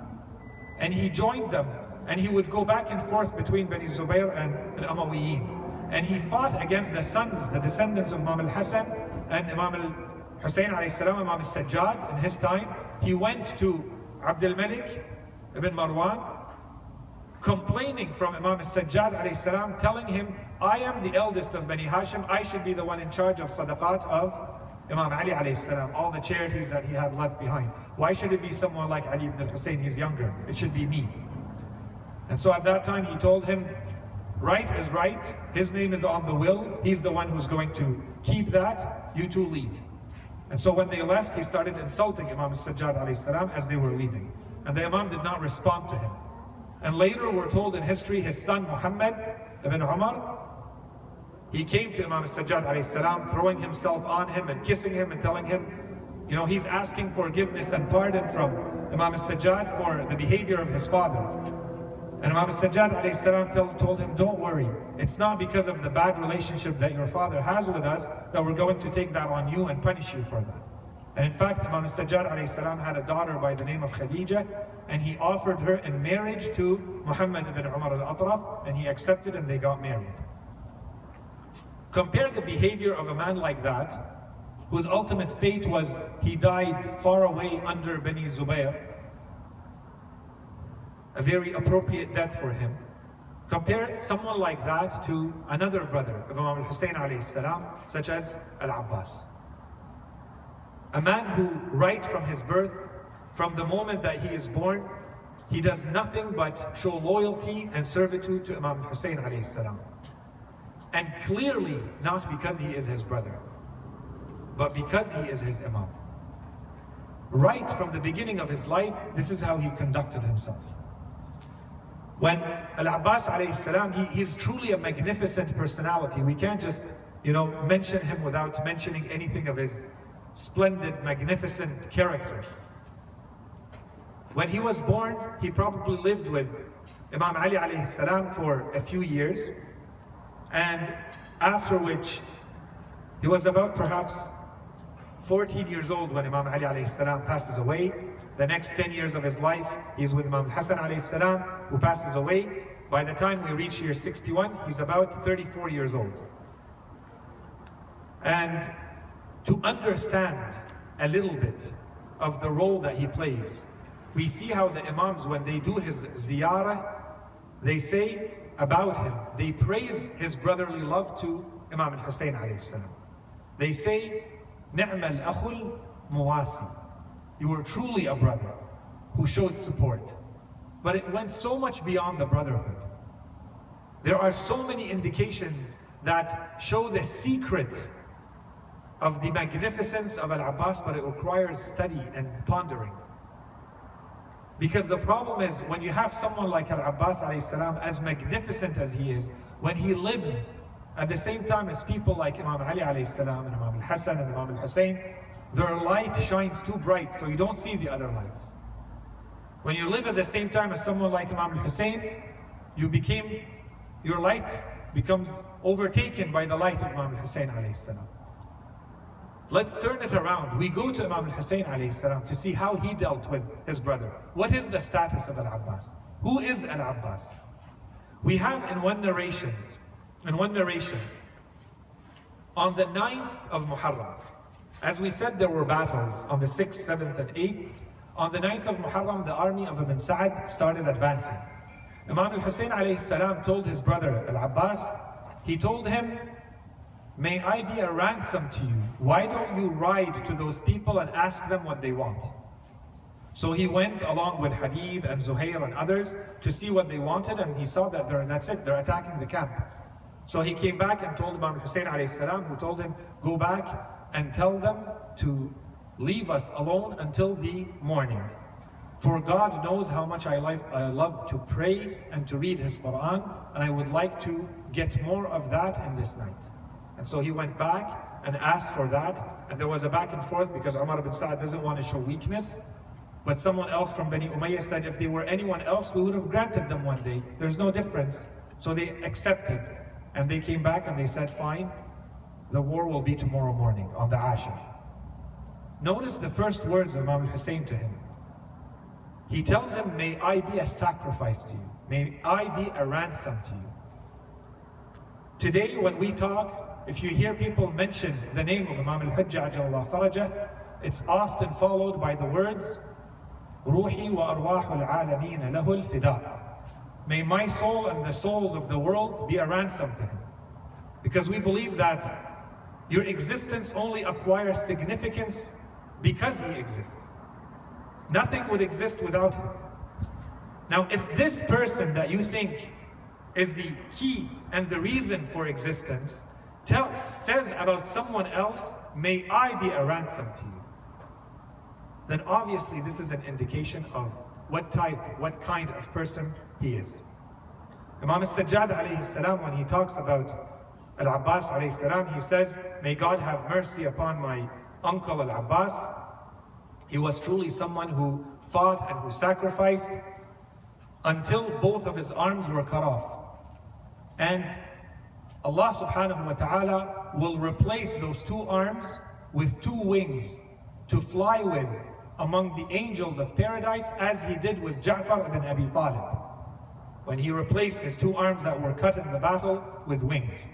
And he joined them, and he would go back and forth between Bani Zubayr and Al-Amawiyin. And he fought against the sons, the descendants of Imam al-Hasan and Imam al-Hussein alayhi salam, Imam al-Sajjad in his time. He went to Abdul Malik ibn Marwan, complaining from Imam al-Sajjad alayhi salam, telling him, I am the eldest of Bani Hashim, I should be the one in charge of sadaqat of Imam Ali alayhi salam, all the charities that he had left behind. Why should it be someone like Ali ibn al-Hussein? He's younger, it should be me. And so at that time he told him, right is right, his name is on the will, he's the one who's going to keep that, you two leave. And so when they left, he started insulting Imam al-Sajjad alayhi salam as they were leaving. And the Imam did not respond to him. And later we're told in history, his son Muhammad ibn Umar, he came to Imam al-Sajjad alayhi salam, throwing himself on him and kissing him and telling him, you know, he's asking forgiveness and pardon from Imam al-Sajjad for the behavior of his father. And Imam al-Sajjad alayhi salam told him, don't worry, it's not because of the bad relationship that your father has with us that we're going to take that on you and punish you for that. And in fact, Imam al-Sajjad alayhi salam had a daughter by the name of Khadija, and he offered her in marriage to Muhammad ibn Umar al-Atraf, and he accepted and they got married. Compare the behavior of a man like that, whose ultimate fate was he died far away under Bani Zubayr, a very appropriate death for him. Compare someone like that to another brother of Imam al-Hussein alayhi salam, such as Abbas. A man who, right from his birth, from the moment that he is born, he does nothing but show loyalty and servitude to Imam al-Hussein alayhi salam. And clearly not because he is his brother, but because he is his Imam. Right from the beginning of his life, this is how he conducted himself. When Al-Abbas alayhi salam, he's truly a magnificent personality. We can't just, you know, mention him without mentioning anything of his splendid, magnificent character. When he was born, he probably lived with Imam Ali alayhi salam for a few years, and after which he was about perhaps 14 years old when Imam Ali alayhi salam passes away. The next 10 years of his life, he's with Imam AlHasany alayhi salam, who passes away. By the time we reach year 61, he's about 34 years old. And to understand a little bit of the role that he plays, we see how the Imams, when they do his ziyarah, they say about him, they praise his brotherly love to Imam al-Hussein alayhi salam. They say, نِعْمَ الْأَخُ الْمُوَاسِي. You were truly a brother who showed support. But it went so much beyond the brotherhood. There are so many indications that show the secret of the magnificence of Al-Abbas, but it requires study and pondering. Because the problem is, when you have someone like Al-Abbas alayhi salam, as magnificent as he is, when he lives at the same time as people like Imam Ali alayhi salam and Imam al-Hasan and Imam al-Hussein, their light shines too bright, so you don't see the other lights. When you live at the same time as someone like Imam al-Hussein, your light becomes overtaken by the light of Imam al-Hussein alayhi salam. Let's turn it around. We go to Imam al-Hussein alayhi salam to see how he dealt with his brother. What is the status of Al-Abbas? Who is Al-Abbas? We have in one narration, on the 9th of Muharram, as we said, there were battles on the 6th, 7th, and 8th. On the 9th of Muharram, the army of Ibn Sa'd started advancing. Imam al-Hussein alayhi salam told his brother Al-Abbas, he told him, may I be a ransom to you? Why don't you ride to those people and ask them what they want? So he went along with Habib and Zuhair and others to see what they wanted, and he saw that that's it, they're attacking the camp. So he came back and told Imam Hussein alayhi salam, who told him, go back and tell them to leave us alone until the morning. For God knows how much I love to pray and to read His Quran, and I would like to get more of that in this night. And so he went back and asked for that, and there was a back and forth because Umar ibn Sa'd doesn't want to show weakness. But someone else from Bani Umayyah said if they were anyone else, we would have granted them one day. There's no difference. So they accepted, and they came back and they said, fine, the war will be tomorrow morning on the Ashir. Notice the first words of Imam al-Hussein to him. He tells him, may I be a sacrifice to you. May I be a ransom to you. Today when we talk, if you hear people mention the name of Imam al-Hujjah ajallahu farajah, it's often followed by the words, Ruhi wa arwahul alameen lahul fida. May my soul and the souls of the world be a ransom to him. Because we believe that your existence only acquires significance because he exists. Nothing would exist without him. Now, if this person that you think is the key and the reason for existence says about someone else, may I be a ransom to you, then obviously this is an indication of what kind of person he is. Imam al-Sajjad alayhi salam, when he talks about Al-Abbas alayhi salam, he says, may God have mercy upon my uncle Al-Abbas. He was truly someone who fought and who sacrificed until both of his arms were cut off. And Allah subhanahu wa ta'ala will replace those two arms with two wings to fly with among the angels of paradise, as he did with Jafar ibn Abi Talib, when he replaced his two arms that were cut in the battle with wings.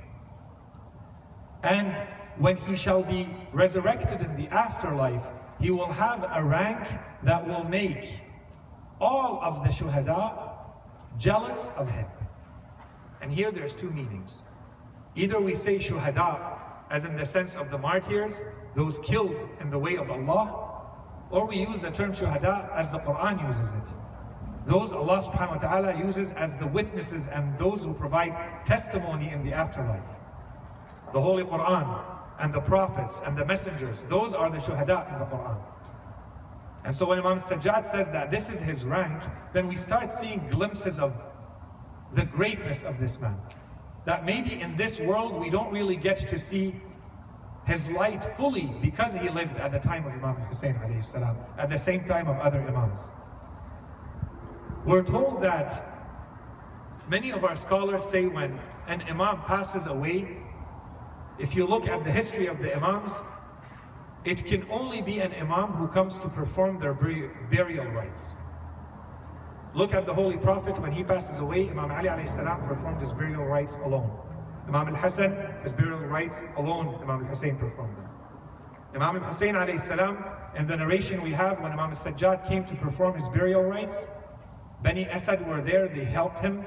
And when he shall be resurrected in the afterlife, he will have a rank that will make all of the shuhada jealous of him. And here there's two meanings. Either we say shuhada as in the sense of the martyrs, those killed in the way of Allah, or we use the term shuhada as the Quran uses it. Those Allah subhanahu wa ta'ala uses as the witnesses and those who provide testimony in the afterlife. The Holy Quran and the prophets and the messengers, those are the shuhada in the Quran. And so when Imam Sajjad says that this is his rank, then we start seeing glimpses of the greatness of this man. That maybe in this world we don't really get to see his light fully because he lived at the time of Imam Hussein alayhi salam, at the same time of other Imams. We're told that many of our scholars say when an Imam passes away, if you look at the history of the Imams, it can only be an Imam who comes to perform their burial rites. Look at the Holy Prophet, when he passes away, Imam Ali alayhi salam performed his burial rites alone. Imam al-Hasan, his burial rites alone, Imam al-Hussein performed them. Imam al-Hussein alayhi salam, in the narration we have, when Imam al-Sajjad came to perform his burial rites, Bani Asad were there, they helped him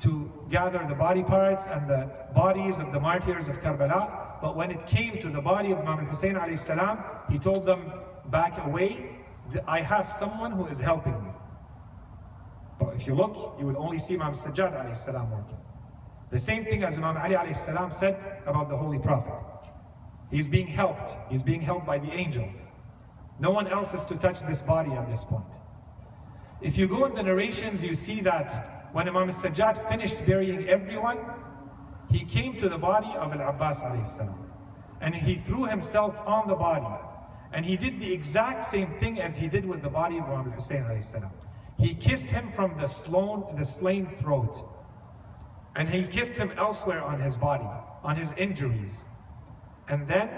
to gather the body parts and the bodies of the martyrs of Karbala. But when it came to the body of Imam al-Hussein alayhi salam, he told them, back away, I have someone who is helping me. But if you look, you will only see Imam Sajjad alayhi salam working. The same thing as Imam Ali alayhi salam said about the Holy Prophet. He's being helped. He's being helped by the angels. No one else is to touch this body at this point. If you go in the narrations, you see that when Imam Sajjad finished burying everyone, he came to the body of Abbas alayhi salam, and he threw himself on the body, and he did the exact same thing as he did with the body of Imam Hussein alayhi salam. He kissed him from the slain throat, and he kissed him elsewhere on his body, on his injuries. And then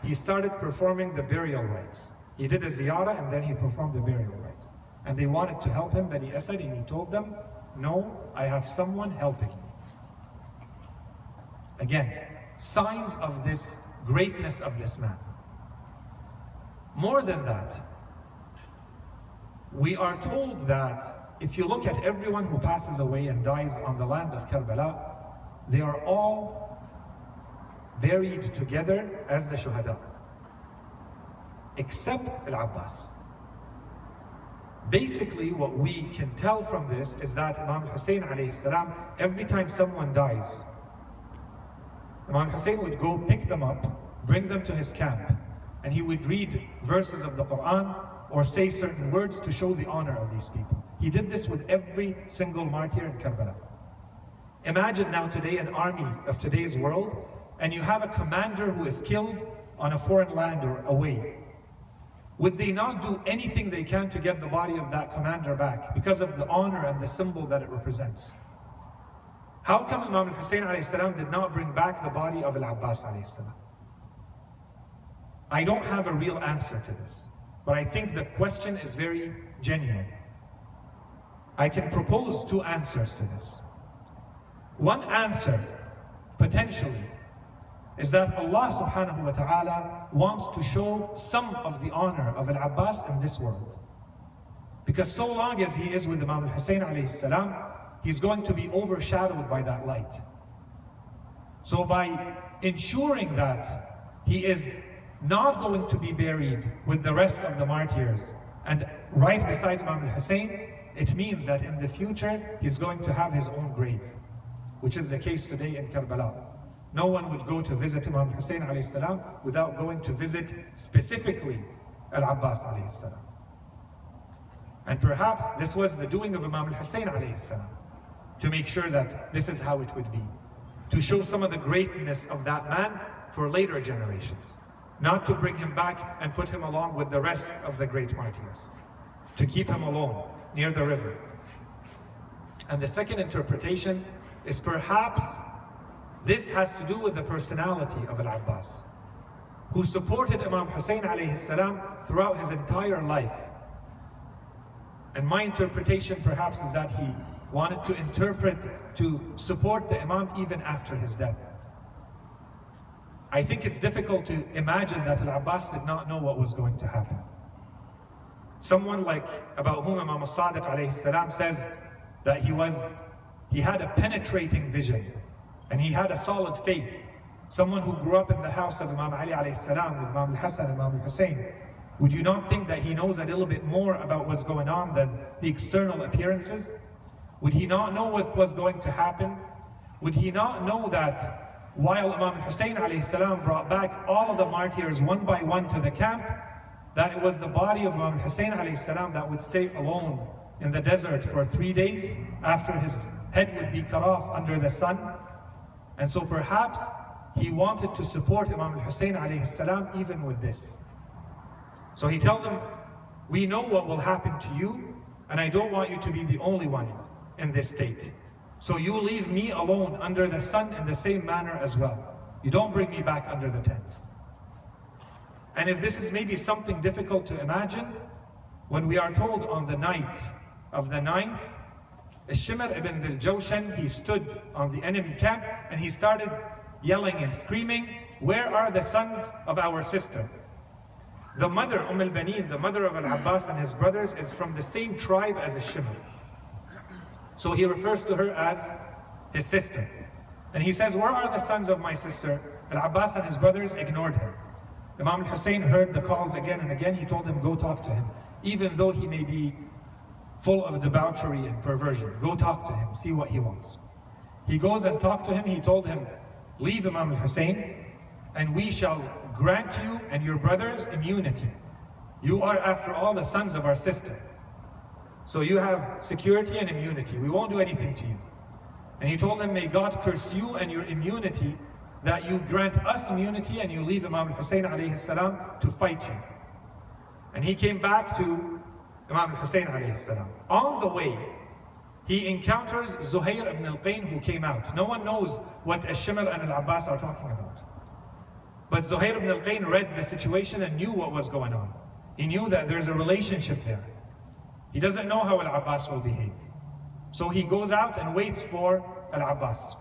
he started performing the burial rites. He did a ziyarah and then he performed the burial rites. And they wanted to help him, Bani Asad, and he told them, no, I have someone helping me. Again, signs of this greatness of this man. More than that, we are told that if you look at everyone who passes away and dies on the land of Karbala, they are all buried together as the shuhada, except Abbas. Basically, what we can tell from this is that Imam Hussein alayhi salam, every time someone dies, Imam Hussein would go pick them up, bring them to his camp, and he would read verses of the Quran or say certain words to show the honor of these people. He did this with every single martyr in Karbala. Imagine now today an army of today's world, and you have a commander who is killed on a foreign land or away. Would they not do anything they can to get the body of that commander back because of the honor and the symbol that it represents? How come Imam al-Hussein alayhi salam did not bring back the body of Abbas alayhi salam? I don't have a real answer to this, but I think the question is very genuine. I can propose two answers to this. One answer, potentially, is that Allah subhanahu wa ta'ala wants to show some of the honor of Abbas in this world. Because so long as he is with Imam al-Hussein alayhi salam, he's going to be overshadowed by that light. So by ensuring that he is not going to be buried with the rest of the martyrs and right beside Imam al-Hussein, it means that in the future he's going to have his own grave, which is the case today in Karbala. No one would go to visit Imam Hussein alayhi salam without going to visit specifically Abbas alayhi salam. And perhaps this was the doing of Imam Hussein alayhi salam, to make sure that this is how it would be, to show some of the greatness of that man for later generations, not to bring him back and put him along with the rest of the great martyrs, to keep him alone near the river. And the second interpretation is perhaps this has to do with the personality of Abbas, who supported Imam Hussein alayhi salam throughout his entire life. And my interpretation perhaps is that he wanted to interpret, to support the Imam even after his death. I think it's difficult to imagine that Abbas did not know what was going to happen. Someone like about whom Imam al-Sadiq alayhi salam says that he had a penetrating vision and he had a solid faith. Someone who grew up in the house of Imam Ali alayhi salam with Imam al-Hasan and Imam al-Hussein. Would you not think that he knows a little bit more about what's going on than the external appearances? Would he not know what was going to happen? Would he not know that while Imam Hussein alayhi salam brought back all of the martyrs one by one to the camp, that it was the body of Imam Hussein alayhi salam that would stay alone in the desert for 3 days after his head would be cut off under the sun? And so perhaps he wanted to support Imam Hussein alayhi salam even with this. So he tells him, we know what will happen to you, and I don't want you to be the only one in this state. So you leave me alone under the sun in the same manner as well. You don't bring me back under the tents. And if this is maybe something difficult to imagine, when we are told on the night of the 9th, Shimr ibn al-Jawshan, he stood on the enemy camp and he started yelling and screaming, "Where are the sons of our sister?" The mother, al-Baneen, the mother of Abbas and his brothers, is from the same tribe as Shimr. So he refers to her as his sister. And he says, "Where are the sons of my sister?" Abbas and his brothers ignored him. Imam al-Hussein heard the calls again and again. He told him, "Go talk to him. Even though he may be full of debauchery and perversion, go talk to him, see what he wants." He goes and talked to him. He told him, "Leave Imam al-Hussein, and we shall grant you and your brothers immunity. You are, after all, the sons of our sister. So you have security and immunity. We won't do anything to you." And he told him, "May God curse you and your immunity, that you grant us immunity and you leave Imam al-Hussein alayhi salam to fight you." And he came back to Imam al-Hussein alayhi salam. On the way, he encounters Zuhair ibn al-Qayn, who came out. No one knows what Shimr and al-Abbas are talking about. But Zuhair ibn al-Qayn read the situation and knew what was going on. He knew that there's a relationship there. He doesn't know how al-Abbas will behave. So he goes out and waits for al-Abbas.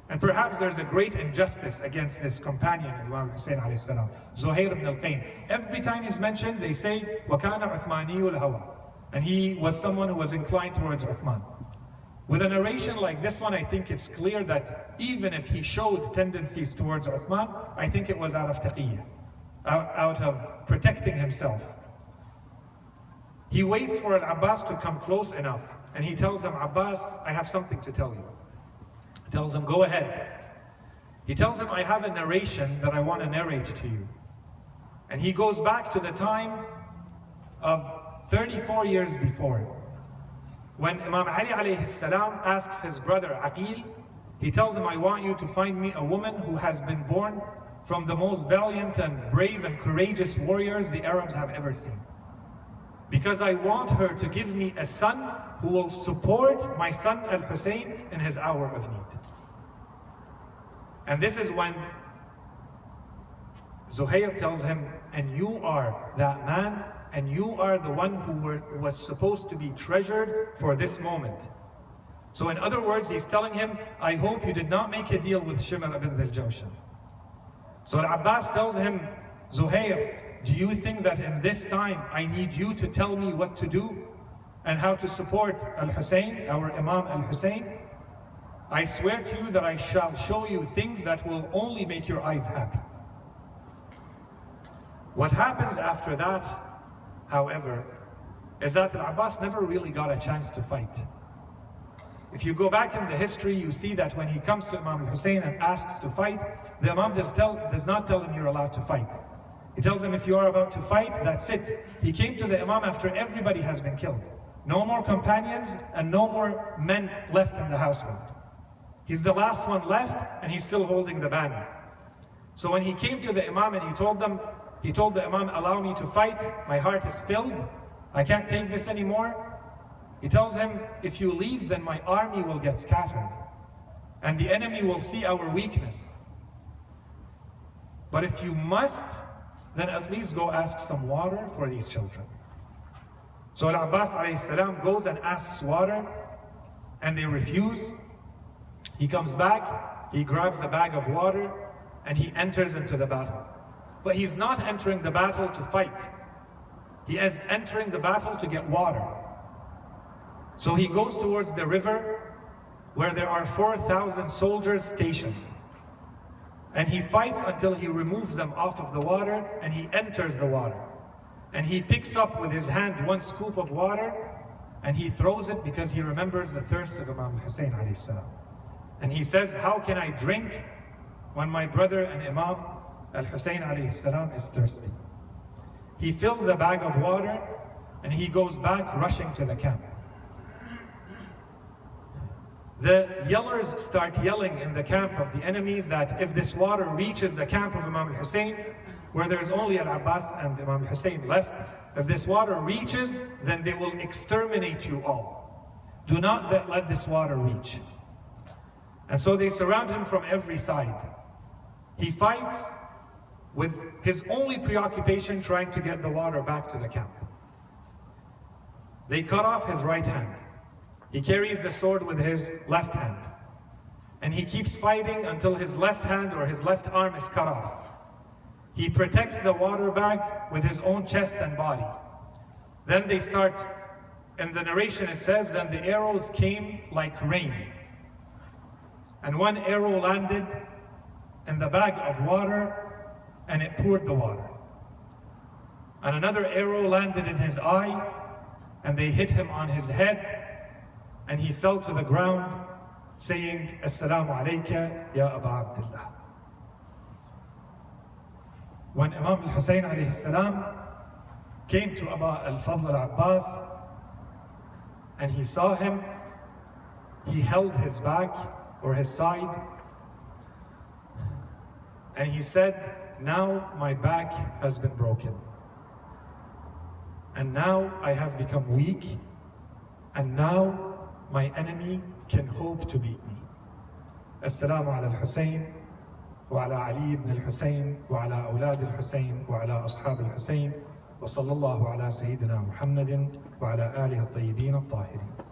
And perhaps there's a great injustice against this companion of Imam Hussein alayhi salam, Zuhair ibn al-Qayn. Every time he's mentioned, they say, وَكَانَ عُثْمَانِيُّ الْهَوَى. And he was someone who was inclined towards Uthman. With a narration like this one, I think it's clear that even if he showed tendencies towards Uthman, I think it was out of taqiyyah, out of protecting himself. He waits for al-Abbas to come close enough, and he tells him, "Abbas, I have something to tell you." He tells him, "Go ahead." He tells him, "I have a narration that I want to narrate to you." And he goes back to the time of 34 years before, when Imam Ali alayhi salam asks his brother Aqil, he tells him, "I want you to find me a woman who has been born from the most valiant and brave and courageous warriors the Arabs have ever seen. Because I want her to give me a son who will support my son al-Hussein in his hour of need." And this is when Zuhair tells him, "And you are that man, and you are the one who was supposed to be treasured for this moment." So in other words, he's telling him, "I hope you did not make a deal with Shimr ibn al-Jawshan." So al-Abbas tells him, "Zuhair, do you think that in this time I need you to tell me what to do and how to support al-Hussein, our Imam al-Hussein? I swear to you that I shall show you things that will only make your eyes happy." What happens after that, however, is that al-Abbas never really got a chance to fight. If you go back in the history, you see that when he comes to Imam al-Hussein and asks to fight, the Imam does not tell him you're allowed to fight. He tells him, if you are about to fight, that's it. He came to the Imam after everybody has been killed. No more companions and no more men left in the household. He's the last one left and he's still holding the banner. So when he came to the Imam and he told the Imam, "Allow me to fight, my heart is filled, I can't take this anymore." He tells him, "If you leave, then my army will get scattered and the enemy will see our weakness. But if you must, then at least go ask some water for these children." So al-Abbas alayhi salam goes and asks water and they refuse. He comes back, he grabs the bag of water and he enters into the battle. But he's not entering the battle to fight. He is entering the battle to get water. So he goes towards the river where there are 4,000 soldiers stationed. And he fights until he removes them off of the water and he enters the water. And he picks up with his hand one scoop of water and he throws it because he remembers the thirst of Imam Hussein alayhi salam. And he says, "How can I drink when my brother and Imam al-Hussein alayhi salam is thirsty?" He fills the bag of water and he goes back rushing to the camp. The yellers start yelling in the camp of the enemies that if this water reaches the camp of Imam al-Hussein, where there's only al-Abbas and Imam al-Hussein left, if this water reaches, then they will exterminate you all. Do not let this water reach. And so they surround him from every side. He fights with his only preoccupation trying to get the water back to the camp. They cut off his right hand. He carries the sword with his left hand. And he keeps fighting until his left hand or his left arm is cut off. He protects the water bag with his own chest and body. Then they start, in the narration it says, then the arrows came like rain. And one arrow landed in the bag of water and it poured the water. And another arrow landed in his eye and they hit him on his head and he fell to the ground saying, Assalamu alayka ya Aba Abdullah. When Imam AlHasany alayhi salam came to Aba al-Fadl al-Abbas and he saw him, he held his back or his side and he said, now my back has been broken and now I have become weak and now my enemy can hope to beat me. Assalamu ala al-Husayn wa ala Ali ibn al-Husayn wa ala awlad al-Husayn wa ala ashab al-Husayn wa sallallahu ala Sayyidina Muhammadin wa ala alihi al-tayyibin al-tahirin.